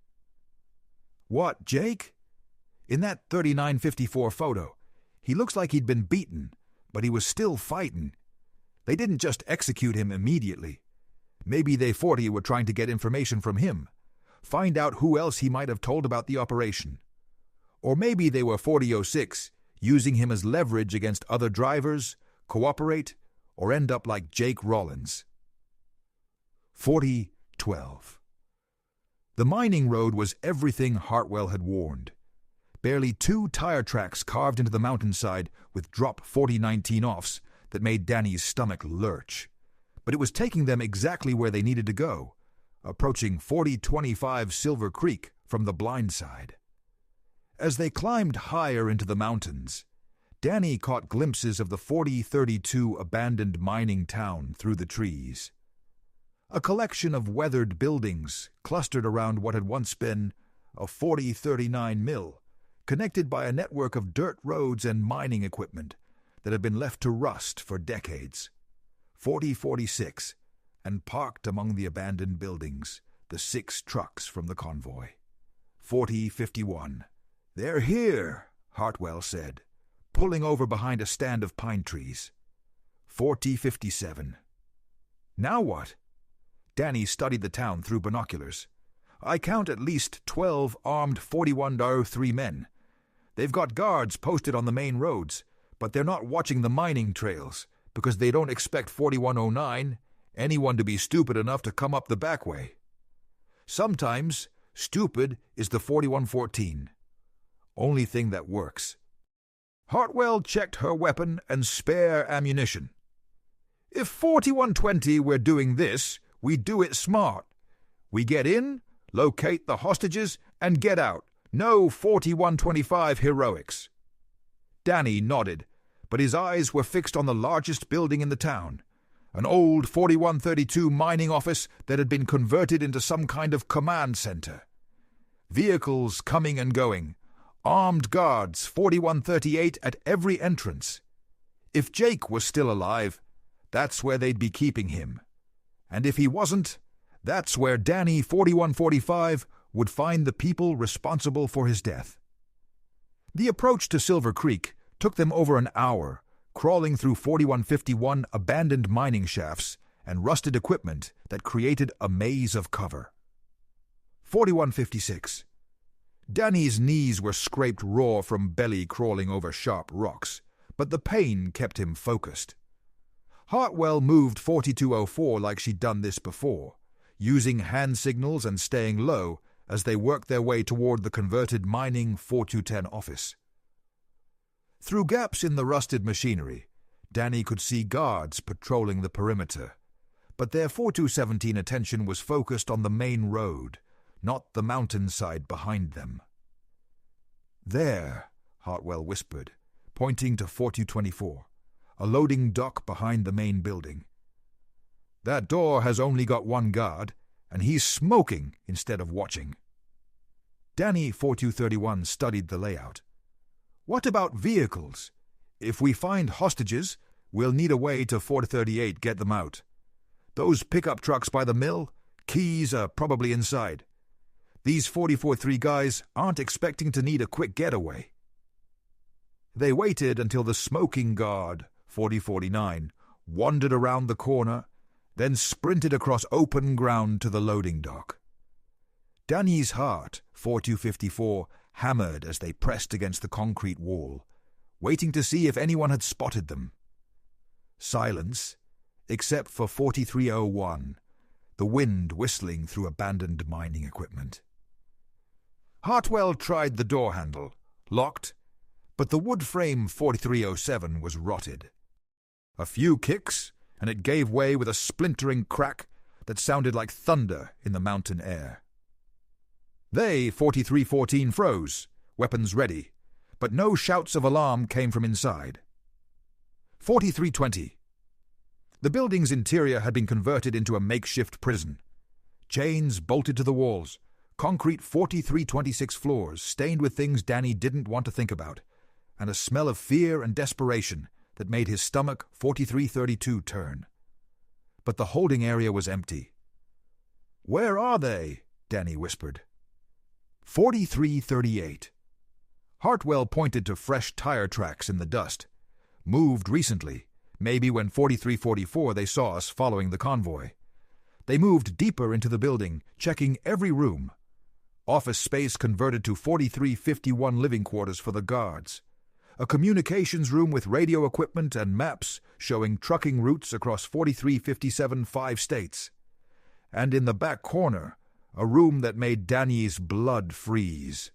"What, Jake?" "In that 3954 photo, he looks like he'd been beaten, but he was still fighting. They didn't just execute him immediately. Maybe they 40 were trying to get information from him, find out who else he might have told about the operation. Or maybe they were 4006, using him as leverage against other drivers, cooperate, or end up like Jake Rollins." 4012. The mining road was everything Hartwell had warned. Barely 2 tire tracks carved into the mountainside with drop 4019 offs that made Danny's stomach lurch. But it was taking them exactly where they needed to go, approaching 4025 Silver Creek from the blind side. As they climbed higher into the mountains, Danny caught glimpses of the 4032 abandoned mining town through the trees. A collection of weathered buildings clustered around what had once been a 4039 mill, connected by a network of dirt roads and mining equipment that had been left to rust for decades. 4046, and parked among the abandoned buildings, the 6 trucks from the convoy. 4051. "They're here," Hartwell said, pulling over behind a stand of pine trees. 4057. "Now what?" Danny studied the town through binoculars. "I count at least 12 armed 4103 men. They've got guards posted on the main roads, but they're not watching the mining trails because they don't expect 4109, anyone to be stupid enough to come up the back way. Sometimes stupid is the 4114. Only thing that works." Hartwell checked her weapon and spare ammunition. "If 4120 were doing this, we do it smart. We get in, locate the hostages, and get out. No 4125 heroics." Danny nodded, but his eyes were fixed on the largest building in the town, an old 4132 mining office that had been converted into some kind of command center. Vehicles coming and going, armed guards 4138 at every entrance. If Jake was still alive, that's where they'd be keeping him. And if he wasn't, that's where Danny 4145 would find the people responsible for his death. The approach to Silver Creek took them over an hour, crawling through 4151 abandoned mining shafts and rusted equipment that created a maze of cover. 4156. Danny's knees were scraped raw from belly crawling over sharp rocks, but the pain kept him focused. Hartwell moved 4204 like she'd done this before, using hand signals and staying low as they worked their way toward the converted mining 4210 office. Through gaps in the rusted machinery, Danny could see guards patrolling the perimeter, but their 4217 attention was focused on the main road, not the mountainside behind them. "There," Hartwell whispered, pointing to 4224, a loading dock behind the main building. "That door has only got one guard, and he's smoking instead of watching." Danny 4231 studied the layout. "What about vehicles? If we find hostages, we'll need a way to 438 get them out. Those pickup trucks by the mill, keys are probably inside. These 443 guys aren't expecting to need a quick getaway." They waited until the smoking guard, 4049, wandered around the corner, then sprinted across open ground to the loading dock. Danny's heart, 4254, hammered as they pressed against the concrete wall, waiting to see if anyone had spotted them. Silence, except for 4301, the wind whistling through abandoned mining equipment. Hartwell tried the door handle, locked, but the wood frame 4307 was rotted. A few kicks, and it gave way with a splintering crack that sounded like thunder in the mountain air. They, 4314, froze, weapons ready, but no shouts of alarm came from inside. 4320. The building's interior had been converted into a makeshift prison. Chains bolted to the walls, concrete 4326 floors stained with things Danny didn't want to think about, and a smell of fear and desperation that made his stomach 4332 turn. But the holding area was empty. "Where are they?" Danny whispered. 4338. Hartwell pointed to fresh tire tracks in the dust. "Moved recently, maybe when 4344 they saw us following the convoy. They moved deeper into the building, checking every room. Office space converted to 4351 living quarters for the guards. A communications room with radio equipment and maps showing trucking routes across 4357 5 states. And in the back corner, a room that made Danny's blood freeze.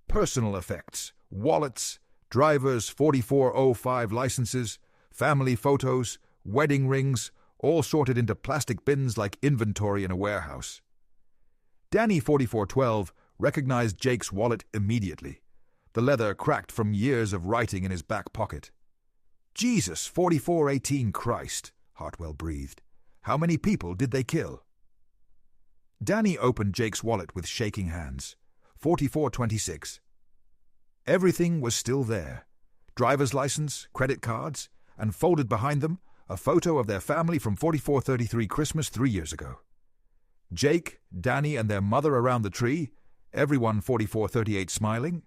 Personal effects, wallets, drivers' 4405 licenses, family photos, wedding rings, all sorted into plastic bins like inventory in a warehouse. Danny 4412 recognized Jake's wallet immediately. The leather cracked from years of writing in his back pocket. "Jesus, 4418 Christ," Hartwell breathed. "How many people did they kill?" Danny opened Jake's wallet with shaking hands. 4426. Everything was still there. Driver's license, credit cards, and folded behind them, a photo of their family from 4433 Christmas 3 years ago. Jake, Danny, and their mother around the tree, everyone 4438 smiling.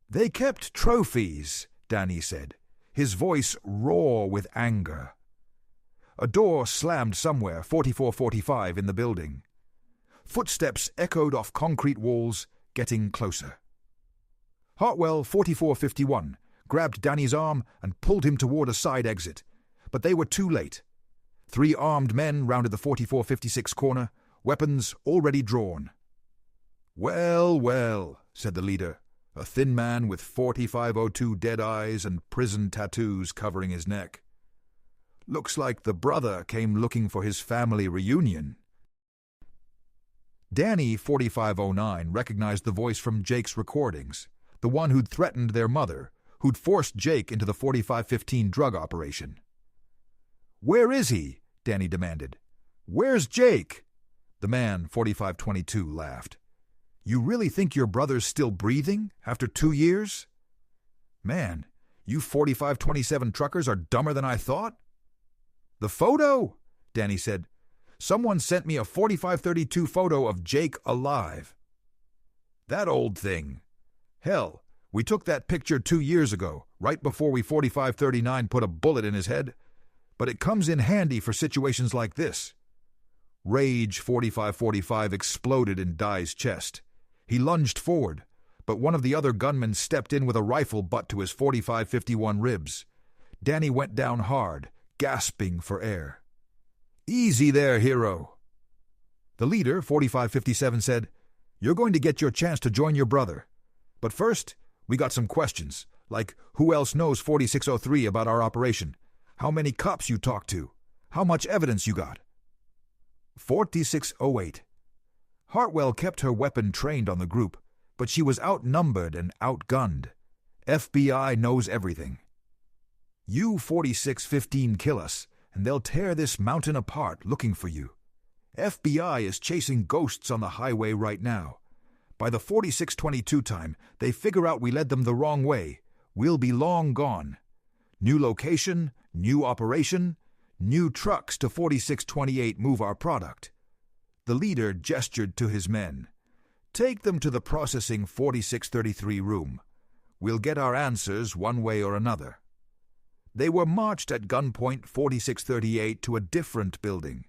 "They kept trophies," Danny said, his voice raw with anger. A door slammed somewhere 4445 in the building. Footsteps echoed off concrete walls, getting closer. Hartwell 4451 grabbed Danny's arm and pulled him toward a side exit, but they were too late. 3 armed men rounded the 4456 corner, weapons already drawn. "Well, well," said the leader, a thin man with 4502 dead eyes and prison tattoos covering his neck. "Looks like the brother came looking for his family reunion." Danny 4509 recognized the voice from Jake's recordings, the one who'd threatened their mother, who'd forced Jake into the 4515 drug operation. "Where is he?" Danny demanded. "Where's Jake?" The man 4522 laughed. "You really think your brother's still breathing after 2 years? Man, you 4527 truckers are dumber than I thought." "The photo?" Danny said. "Someone sent me a 4532 photo of Jake alive." "That old thing. Hell, we took that picture 2 years ago, right before we 4539 put a bullet in his head. But it comes in handy for situations like this." Rage 4545 exploded in Dye's chest. He lunged forward, but one of the other gunmen stepped in with a rifle butt to his 4551 ribs. Danny went down hard, gasping for air. "Easy there, hero." The leader, 4557, said, "You're going to get your chance to join your brother. But first, we got some questions, like who else knows 4603 about our operation, how many cops you talked to, how much evidence you got." 4608. Hartwell kept her weapon trained on the group, but she was outnumbered and outgunned. FBI knows everything. "You 4615 kill us, and they'll tear this mountain apart looking for you. FBI is chasing ghosts on the highway right now. By the 4622 time, they figure out we led them the wrong way. We'll be long gone. New location, new operation, new trucks to 4628 move our product." The leader gestured to his men. "Take them to the processing 4633 room. We'll get our answers one way or another." They were marched at gunpoint 4638 to a different building,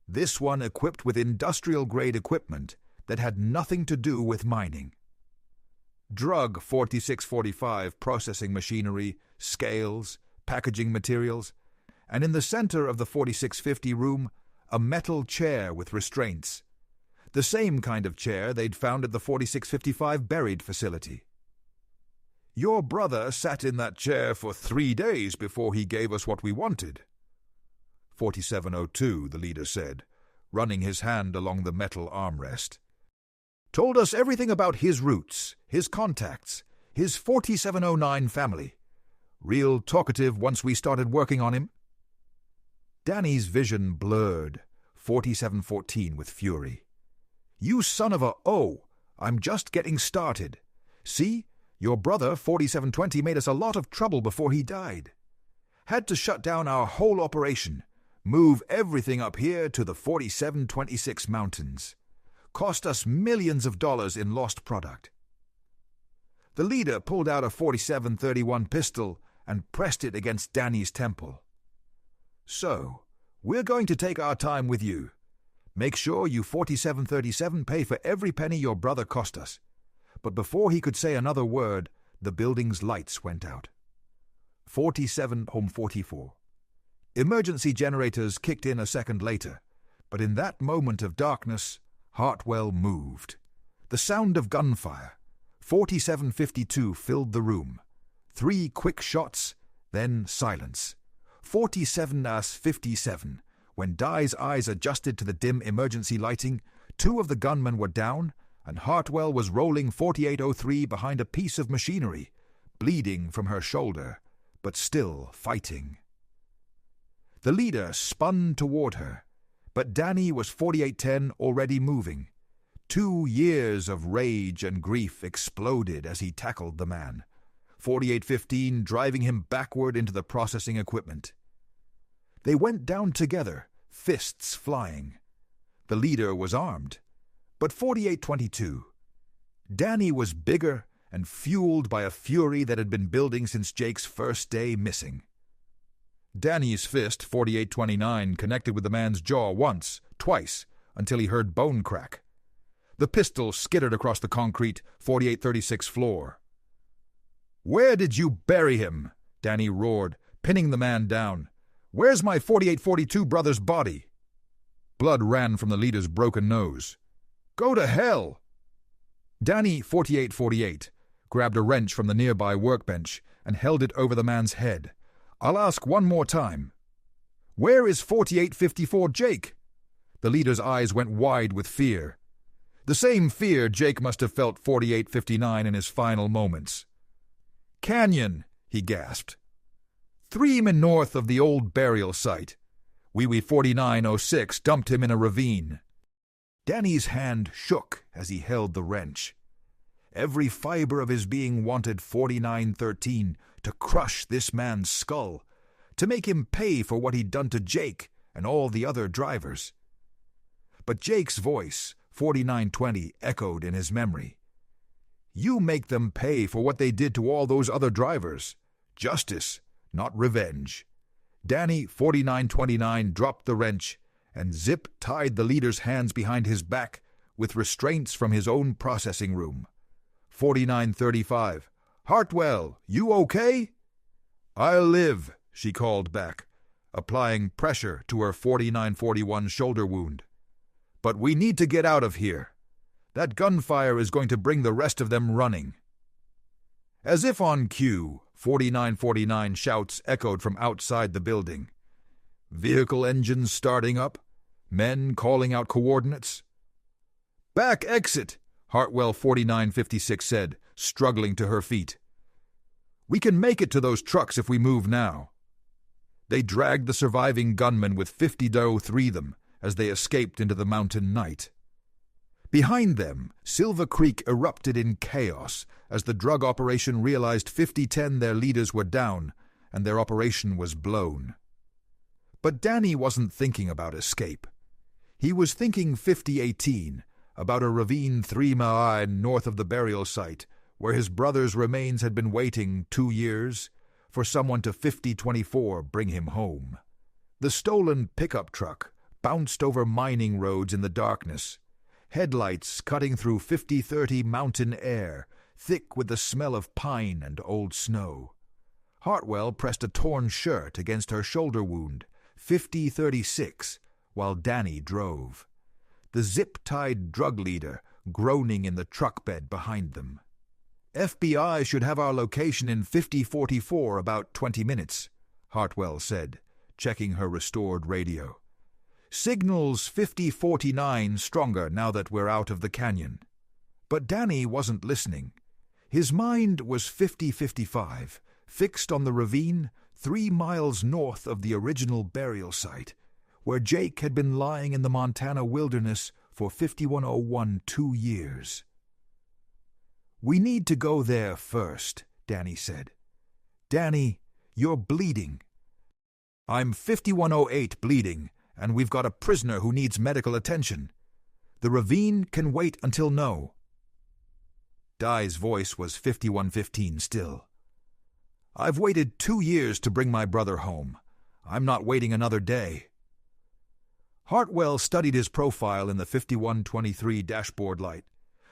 this one equipped with industrial-grade equipment that had nothing to do with mining. Drug 4645 processing machinery, scales, packaging materials, and in the center of the 4650 room, a metal chair with restraints. The same kind of chair they'd found at the 4655 buried facility. "Your brother sat in that chair for 3 days before he gave us what we wanted." 4702, the leader said, running his hand along the metal armrest. "Told us everything about his roots, his contacts, his 4709 family. Real talkative once we started working on him." Danny's vision blurred, 4714 with fury. "You son of a oh! I'm just getting started. See, your brother 4720 made us a lot of trouble before he died. Had to shut down our whole operation, move everything up here to the 4726 mountains. Cost us millions of dollars in lost product." The leader pulled out a 4731 pistol and pressed it against Danny's temple. "So, we're going to take our time with you. Make sure you 4737 pay for every penny your brother cost us." But before he could say another word, the building's lights went out. 47-44. Emergency generators kicked in a second later, but in that moment of darkness, Hartwell moved. The sound of gunfire. 4752 filled the room. 3 quick shots, then silence. 47-57. When Dye's eyes adjusted to the dim emergency lighting, 2 of the gunmen were down, and Hartwell was rolling 4803 behind a piece of machinery, bleeding from her shoulder, but still fighting. The leader spun toward her, but Danny was 4810 already moving. 2 years of rage and grief exploded as he tackled the man, 4815 driving him backward into the processing equipment. They went down together, fists flying. The leader was armed, but 4822. Danny was bigger and fueled by a fury that had been building since Jake's first day missing. Danny's fist, 4829, connected with the man's jaw once, twice, until he heard bone crack. The pistol skittered across the concrete 4836 floor. "Where did you bury him?" Danny roared, pinning the man down. "Where's my 4842 brother's body?" Blood ran from the leader's broken nose. "Go to hell!" Danny 4848 grabbed a wrench from the nearby workbench and held it over the man's head. "I'll ask one more time. Where is 4854 Jake?" The leader's eyes went wide with fear. The same fear Jake must have felt 4859 in his final moments. "Canyon," he gasped. 3 men north of the old burial site. Wee 4906 dumped him in a ravine. Danny's hand shook as he held the wrench. Every fiber of his being wanted 4913 to crush this man's skull, to make him pay for what he'd done to Jake and all the other drivers. But Jake's voice, 4920, echoed in his memory. "You make them pay for what they did to all those other drivers. Justice, not revenge." Danny 4929 dropped the wrench, and Zip tied the leader's hands behind his back with restraints from his own processing room. 4935. "Hartwell, you okay?" "I'll live," she called back, applying pressure to her 4941 shoulder wound. "But we need to get out of here. That gunfire is going to bring the rest of them running." As if on cue, 4949 shouts echoed from outside the building. Vehicle engines starting up, men calling out coordinates. "Back exit," Hartwell 4956 said, struggling to her feet. "We can make it to those trucks if we move now." They dragged the surviving gunmen with 50-03 them as they escaped into the mountain night. Behind them, Silver Creek erupted in chaos as the drug operation realized 5010 their leaders were down and their operation was blown. But Danny wasn't thinking about escape. He was thinking 5018, about a ravine 3 miles north of the burial site, where his brother's remains had been waiting 2 years for someone to 5024 bring him home. The stolen pickup truck bounced over mining roads in the darkness, headlights cutting through 5030 mountain air, thick with the smell of pine and old snow. Hartwell pressed a torn shirt against her shoulder wound, 5036, while Danny drove. The zip-tied drug leader groaning in the truck bed behind them. "FBI should have our location in 5044 about 20 minutes, Hartwell said, checking her restored radio. "Signal's 5049 stronger now that we're out of the canyon." But Danny wasn't listening. His mind was 5055, fixed on the ravine, 3 miles north of the original burial site, where Jake had been lying in the Montana wilderness for 5101 2 years. "We need to go there first," Danny said. "Danny, you're bleeding." "I'm 5108 bleeding, and we've got a prisoner who needs medical attention. The ravine can wait until no." Dai's voice was 5115 still. "I've waited 2 years to bring my brother home. I'm not waiting another day." Hartwell studied his profile in the 5123 dashboard light,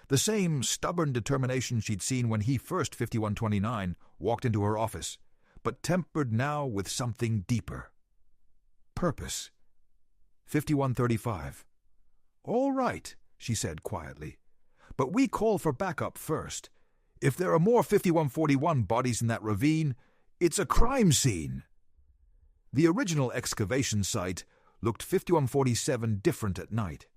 the same stubborn determination she'd seen when he first 5129 walked into her office, but tempered now with something deeper. Purpose. 5135. "All right," she said quietly, "but we call for backup first. If there are more 5141 bodies in that ravine, it's a crime scene." The original excavation site looked 5147 different at night.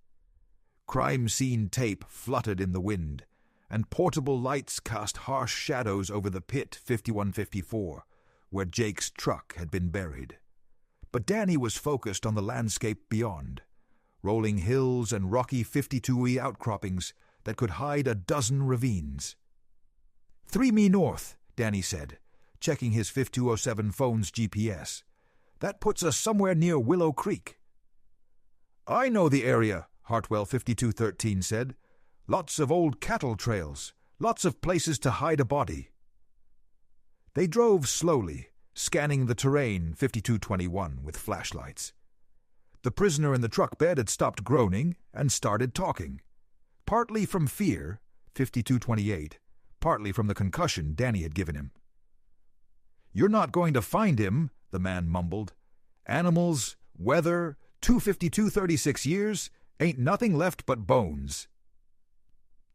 Crime scene tape fluttered in the wind, and portable lights cast harsh shadows over the pit 5154, where Jake's truck had been buried. But Danny was focused on the landscape beyond, rolling hills and rocky 52E outcroppings that could hide a dozen ravines. 3 mi north, Danny said, checking his 5207 phone's GPS. "That puts us somewhere near Willow Creek." "I know the area," Hartwell 5213 said. "Lots of old cattle trails, lots of places to hide a body." They drove slowly, scanning the terrain 5221 with flashlights. The prisoner in the truck bed had stopped groaning and started talking, partly from fear, 5228, partly from the concussion Danny had given him. "You're not going to find him," the man mumbled. "Animals, weather, 25236 years, ain't nothing left but bones."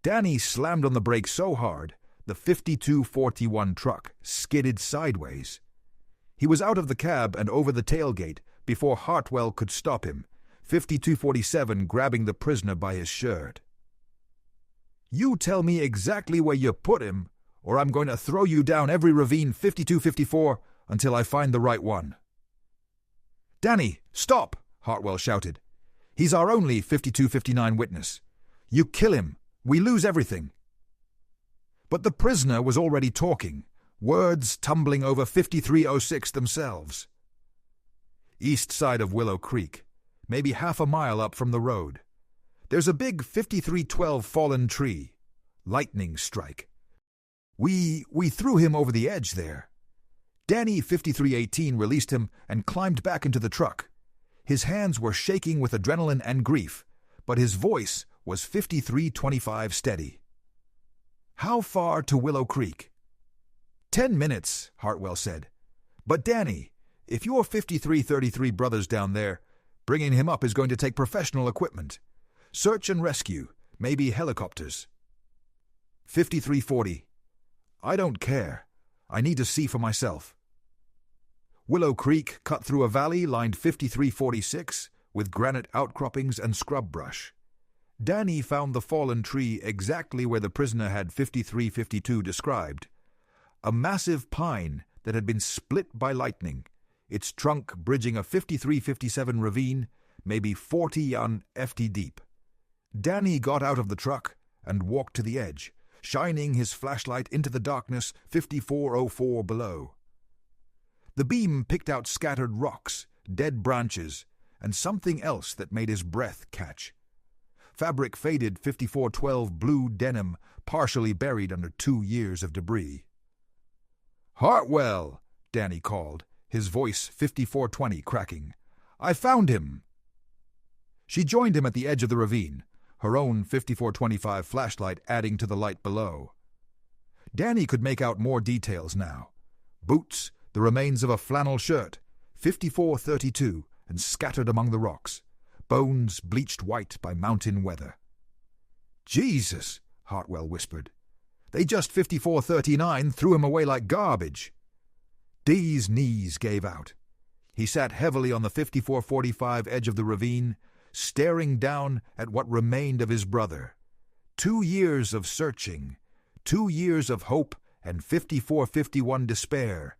Danny slammed on the brakes so hard, the 5241 truck skidded sideways. He was out of the cab and over the tailgate before Hartwell could stop him, 5247 grabbing the prisoner by his shirt. "You tell me exactly where you put him, or I'm going to throw you down every ravine 5254 until I find the right one." "Danny, stop!" Hartwell shouted. "He's our only 5259 witness. You kill him, we lose everything." But the prisoner was already talking, words tumbling over 5306 themselves. "East side of Willow Creek, maybe half a mile up from the road. There's a big 5312 fallen tree. Lightning strike. We threw him over the edge there. Danny 5318 released him and climbed back into the truck. His hands were shaking with adrenaline and grief, but his voice was 5325 steady." "How far to Willow Creek?" 10 minutes, Hartwell said. "But Danny, if your 5333 brother's down there, bringing him up is going to take professional equipment. Search and rescue, maybe helicopters." 5340. "I don't care. I need to see for myself." Willow Creek cut through a valley lined 5346 with granite outcroppings and scrub brush. Danny found the fallen tree exactly where the prisoner had 5352 described. A massive pine that had been split by lightning, its trunk bridging a 5357 ravine, maybe 40 FT deep. Danny got out of the truck and walked to the edge, shining his flashlight into the darkness 5404 below. The beam picked out scattered rocks, dead branches, and something else that made his breath catch. Fabric faded 5412 blue denim, partially buried under 2 years of debris. "Hartwell," Danny called, his voice 5420 cracking. "I found him." She joined him at the edge of the ravine, her own 5425 flashlight adding to the light below. Danny could make out more details now. Boots, the remains of a flannel shirt, 5432, and scattered among the rocks. Bones bleached white by mountain weather. "Jesus," Hartwell whispered. "They just 5439 threw him away like garbage." Dee's knees gave out. He sat heavily on the 5445 edge of the ravine, staring down at what remained of his brother. 2 years of searching, 2 years of hope and 5451 despair,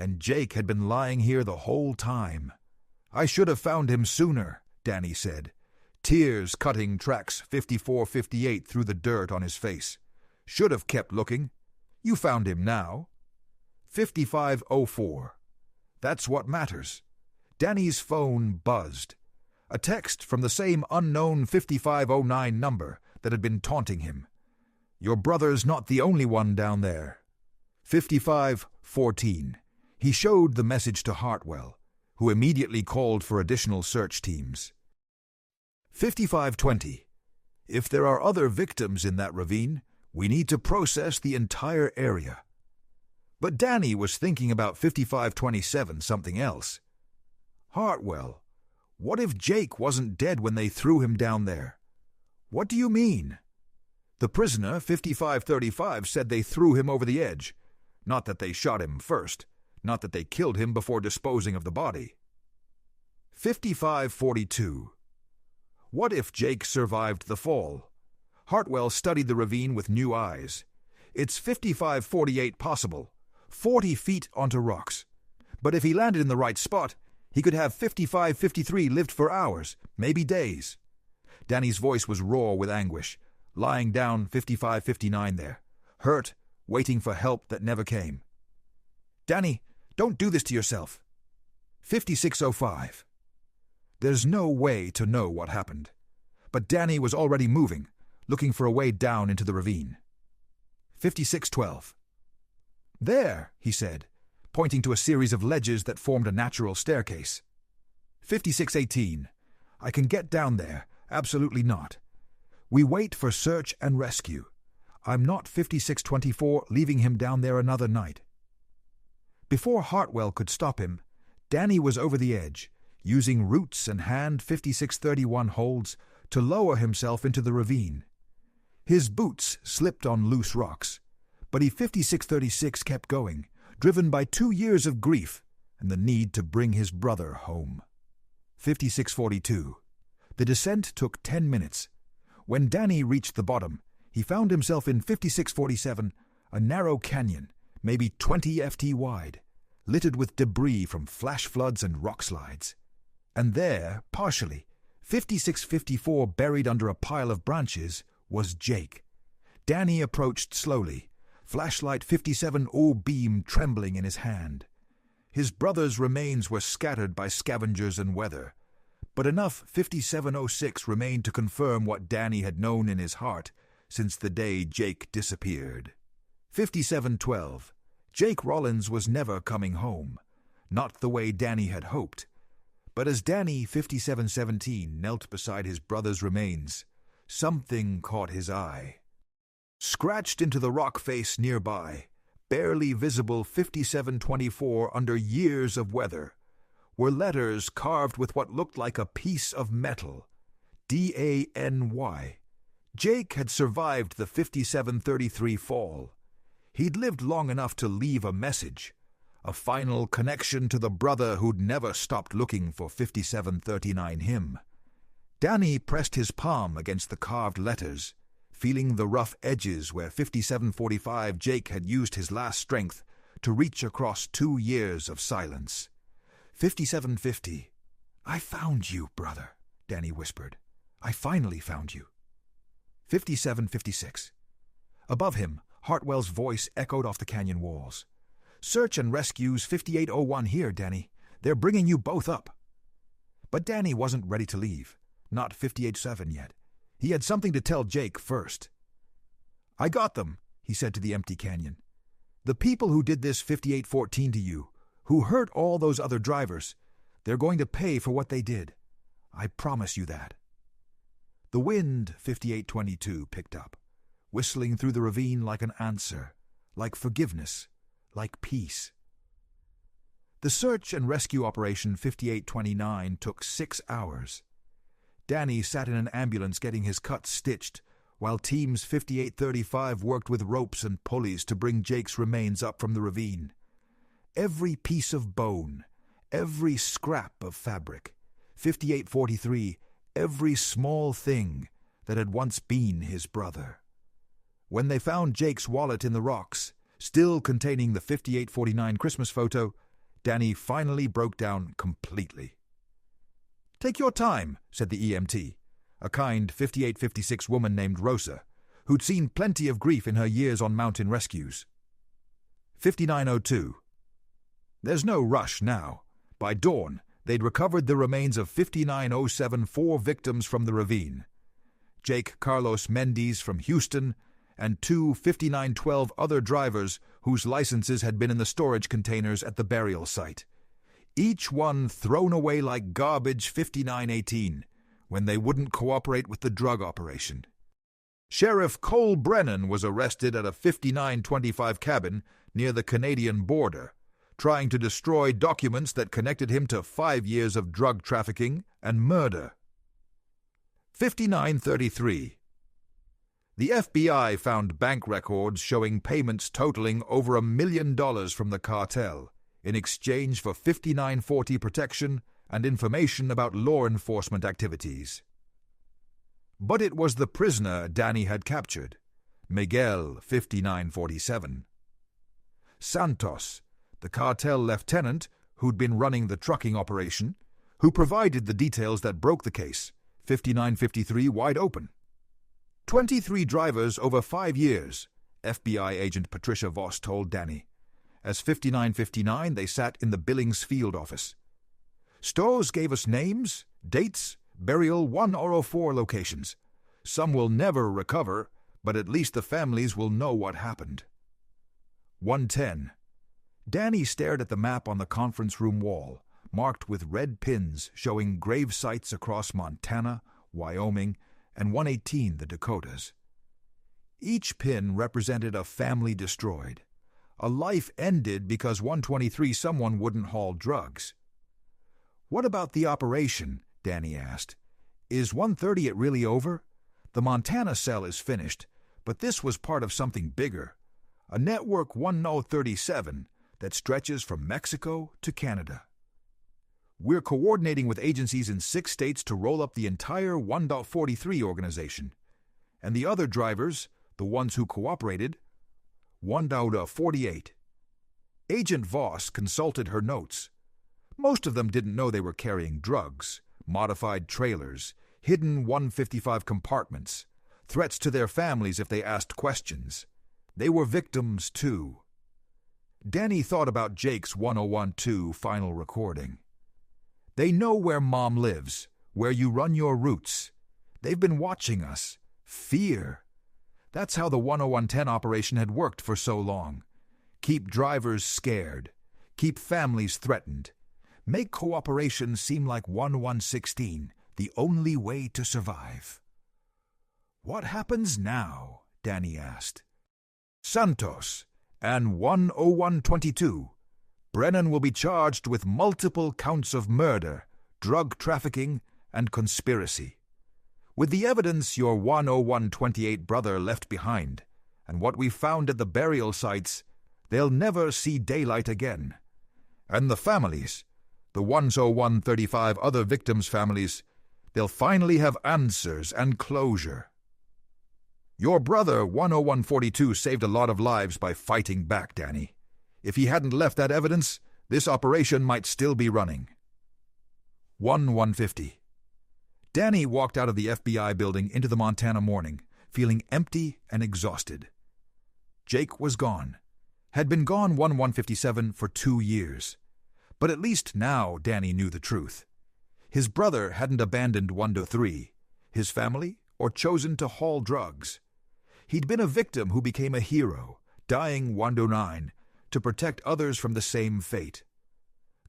And Jake had been lying here the whole time. "I should have found him sooner," Danny said, tears cutting tracks 54-58 through the dirt on his face. "Should have kept looking. You found him now." 5504. That's what matters. Danny's phone buzzed. A text from the same unknown 5509 number that had been taunting him. "Your brother's not the only one down there." 5514. He showed the message to Hartwell, who immediately called for additional search teams. 5520. If there are other victims in that ravine, we need to process the entire area. But Danny was thinking about 5527 something else. "Hartwell, what if Jake wasn't dead when they threw him down there?" "What do you mean?" "The prisoner, 5535, said they threw him over the edge. Not that they shot him first. Not that they killed him before disposing of the body." 5542. What if Jake survived the fall? Hartwell studied the ravine with new eyes. It's 5548 possible, 40 feet onto rocks. But if he landed in the right spot, he could have 5553 lived for hours, maybe days. Danny's voice was raw with anguish, lying down 5559 there, hurt, waiting for help that never came. "Danny, don't do this to yourself." 5605. There's no way to know what happened, but Danny was already moving, looking for a way down into the ravine. 5612. "There," he said, pointing to a series of ledges that formed a natural staircase. 5618. "I can get down there. Absolutely not. We wait for search and rescue. I'm not 5624 leaving him down there another night." Before Hartwell could stop him, Danny was over the edge, using roots and hand 5631 holds to lower himself into the ravine. His boots slipped on loose rocks, but he 5636 kept going, driven by 2 years of grief and the need to bring his brother home. 5642. The descent took 10 minutes. When Danny reached the bottom, he found himself in 5647, a narrow canyon, maybe 20 ft wide, littered with debris from flash floods and rock slides. And there, partially, 5654 buried under a pile of branches, was Jake. Danny approached slowly, flashlight 57 beam trembling in his hand. His brother's remains were scattered by scavengers and weather, but enough 5706 remained to confirm what Danny had known in his heart since the day Jake disappeared. 5712. Jake Rollins was never coming home, not the way Danny had hoped. But as Danny 5717 knelt beside his brother's remains, something caught his eye. Scratched into the rock face nearby, barely visible 5724 under years of weather, were letters carved with what looked like a piece of metal. DANY. Jake had survived the 5733 fall. He'd lived long enough to leave a message, a final connection to the brother who'd never stopped looking for 5739 him. Danny pressed his palm against the carved letters, feeling the rough edges where 5745 Jake had used his last strength to reach across 2 years of silence. 5750. "I found you, brother," Danny whispered. "I finally found you." 5756. Above him, Hartwell's voice echoed off the canyon walls. "Search and rescue's 5801 here, Danny. They're bringing you both up." But Danny wasn't ready to leave, not 587 yet. He had something to tell Jake first. "I got them," he said to the empty canyon. "The people who did this 5814 to you, who hurt all those other drivers, they're going to pay for what they did. I promise you that." The wind, 5822, picked up, whistling through the ravine like an answer, like forgiveness, like peace. The search and rescue operation 5829 took 6 hours. Danny sat in an ambulance getting his cut stitched, while teams 5835 worked with ropes and pulleys to bring Jake's remains up from the ravine. Every piece of bone, every scrap of fabric, 5843, every small thing that had once been his brother. When they found Jake's wallet in the rocks, still containing the 5849 Christmas photo, Danny finally broke down completely. "Take your time," said the EMT, a kind 58-56 woman named Rosa, who'd seen plenty of grief in her years on mountain rescues. 5902. There's no rush now. By dawn, they'd recovered the remains of 5907 4 victims from the ravine. Jake Carlos Mendes from Houston, and 2 5912 other drivers whose licenses had been in the storage containers at the burial site. Each one thrown away like garbage 5918 when they wouldn't cooperate with the drug operation. Sheriff Cole Brennan was arrested at a 5925 cabin near the Canadian border, trying to destroy documents that connected him to 5 years of drug trafficking and murder. 5933. The FBI found bank records showing payments totaling over $1 million from the cartel in exchange for 5940 protection and information about law enforcement activities. But it was the prisoner Danny had captured, Miguel 5947. Santos, the cartel lieutenant who'd been running the trucking operation, who provided the details that broke the case, 5953 wide open. 23 drivers over 5 years, FBI agent Patricia Voss told Danny. As 5959, they sat in the Billings field office. Stores gave us names, dates, burial 1004 locations. Some will never recover, but at least the families will know what happened. 110. Danny stared at the map on the conference room wall, marked with red pins showing grave sites across Montana, Wyoming, and 118 the Dakotas. Each pin represented a family destroyed. A life ended because 123 someone wouldn't haul drugs. "What about the operation?" Danny asked. "Is 130 it really over? The Montana cell is finished, but this was part of something bigger. A network 1037 that stretches from Mexico to Canada. We're coordinating with agencies in 6 states to roll up the entire 1.43 organization. And the other drivers, the ones who cooperated, 1.48. Agent Voss consulted her notes. Most of them didn't know they were carrying drugs, modified trailers, hidden 155 compartments, threats to their families if they asked questions. They were victims, too. Danny thought about Jake's 1012 final recording. "They know where Mom lives, where you run your routes. They've been watching us. Fear. That's how the 10110 operation had worked for so long. Keep drivers scared. Keep families threatened. Make cooperation seem like 1116, the only way to survive." "What happens now?" Danny asked. "Santos and 10122. Brennan will be charged with multiple counts of murder, drug trafficking, and conspiracy. With the evidence your 10128 brother left behind, and what we found at the burial sites, they'll never see daylight again. And the families, the 10135 other victims' families, they'll finally have answers and closure. Your brother 10142 saved a lot of lives by fighting back, Danny. If he hadn't left that evidence, this operation might still be running." 150. Danny walked out of the FBI building into the Montana morning, feeling empty and exhausted. Jake was gone. Had been gone 1157 for 2 years. But at least now Danny knew the truth. His brother hadn't abandoned 103, his family, or chosen to haul drugs. He'd been a victim who became a hero, dying 109, to protect others from the same fate.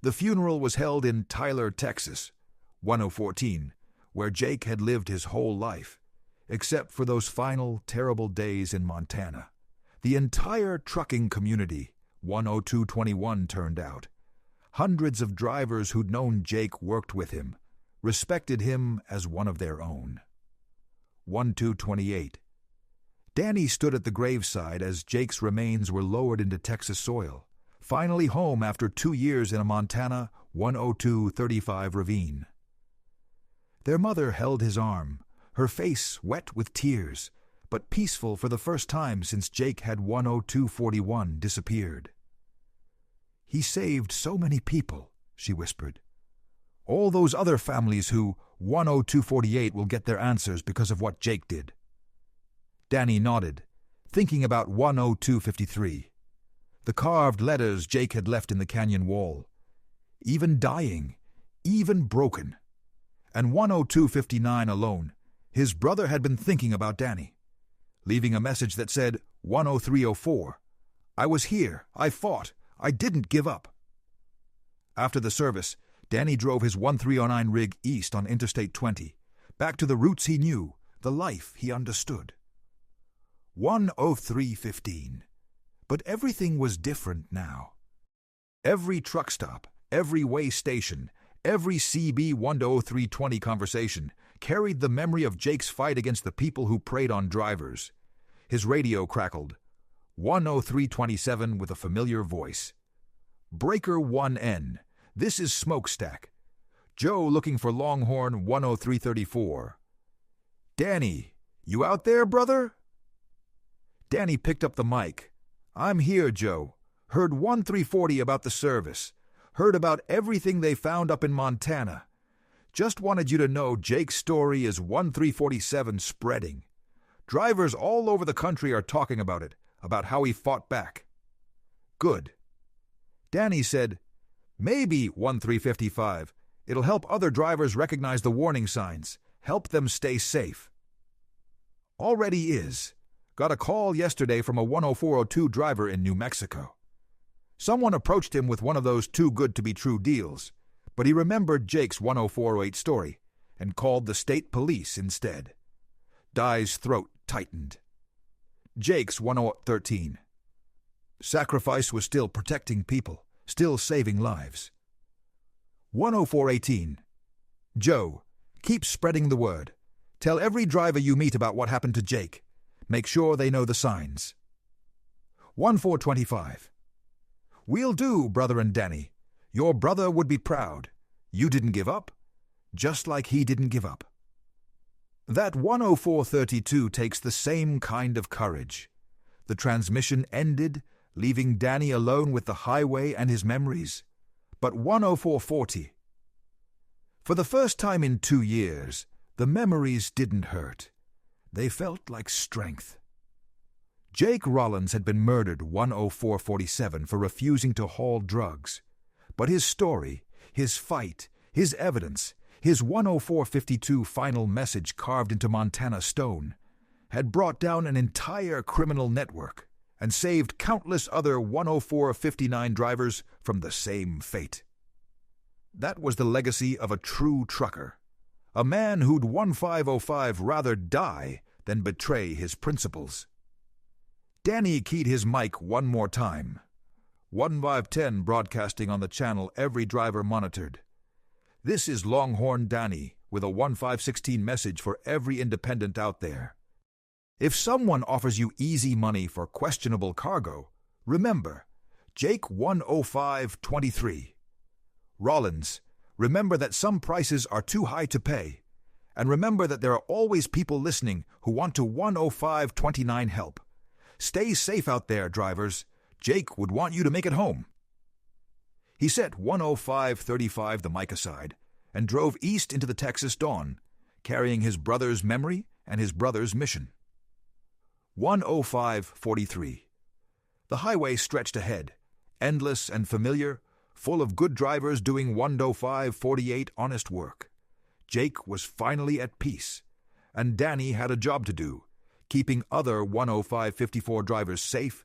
The funeral was held in Tyler, Texas, 1014, where Jake had lived his whole life, except for those final terrible days in Montana. The entire trucking community, 10221, turned out. Hundreds of drivers who'd known Jake worked with him, respected him as one of their own. 1228. Danny stood at the graveside as Jake's remains were lowered into Texas soil, finally home after 2 years in a Montana 10235 ravine. Their mother held his arm, her face wet with tears, but peaceful for the first time since Jake had 10241 disappeared. "He saved so many people," she whispered. "All those other families who 10248 will get their answers because of what Jake did." Danny nodded, thinking about 10253. The carved letters Jake had left in the canyon wall. Even dying, even broken. And 10259 alone, his brother had been thinking about Danny, leaving a message that said 10304. "I was here, I fought, I didn't give up." After the service, Danny drove his 1309 rig east on Interstate 20, back to the roots he knew, the life he understood. 10315. But everything was different now. Every truck stop, every way station, every CB 10320 conversation carried the memory of Jake's fight against the people who preyed on drivers. His radio crackled. 10327 with a familiar voice. "Breaker 1N. This is Smokestack. Joe looking for Longhorn 10334. Danny, you out there, brother?" Danny picked up the mic. "I'm here, Joe. Heard 1340 about the service. Heard about everything they found up in Montana. Just wanted you to know Jake's story is 1347 spreading. Drivers all over the country are talking about it, about how he fought back." "Good." Danny said, "Maybe 1355. It'll help other drivers recognize the warning signs, help them stay safe." "Already is. Got a call yesterday from a 10402 driver in New Mexico. Someone approached him with one of those too-good-to-be-true deals, but he remembered Jake's 10408 story and called the state police instead." Dai's throat tightened. Jake's 10413. Sacrifice was still protecting people, still saving lives. 10418. Joe, keep spreading the word. Tell every driver you meet about what happened to Jake. Make sure they know the signs. 1425. We'll do, brother and Danny. Your brother would be proud. You didn't give up, just like he didn't give up. That 10432 takes the same kind of courage. The transmission ended, leaving Danny alone with the highway and his memories. But 10440. For the first time in 2 years, the memories didn't hurt. They felt like strength. Jake Rollins had been murdered 10447 for refusing to haul drugs. But his story, his fight, his evidence, his 10452 final message carved into Montana stone, had brought down an entire criminal network and saved countless other 10459 drivers from the same fate. That was the legacy of a true trucker, a man who'd 1505 rather die than betray his principles. Danny keyed his mic one more time. 1510 broadcasting on the channel every driver monitored. This is Longhorn Danny with a 1516 message for every independent out there. If someone offers you easy money for questionable cargo, remember, Jake 10523. Rollins, remember that some prices are too high to pay. And remember that there are always people listening who want to 10529 help. Stay safe out there, drivers. Jake would want you to make it home. He set 10535 the mic aside and drove east into the Texas dawn, carrying his brother's memory and his brother's mission. 10543. The highway stretched ahead, endless and familiar, full of good drivers doing 10548 honest work. Jake was finally at peace, and Danny had a job to do, keeping other 10554 drivers safe,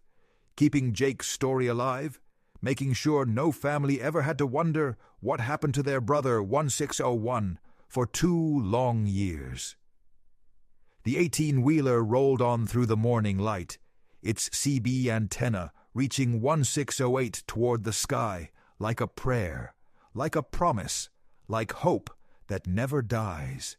keeping Jake's story alive, making sure no family ever had to wonder what happened to their brother 1601 for 2 long years. The 18-wheeler rolled on through the morning light, its CB antenna reaching 1608 toward the sky like a prayer, like a promise, like hope that never dies.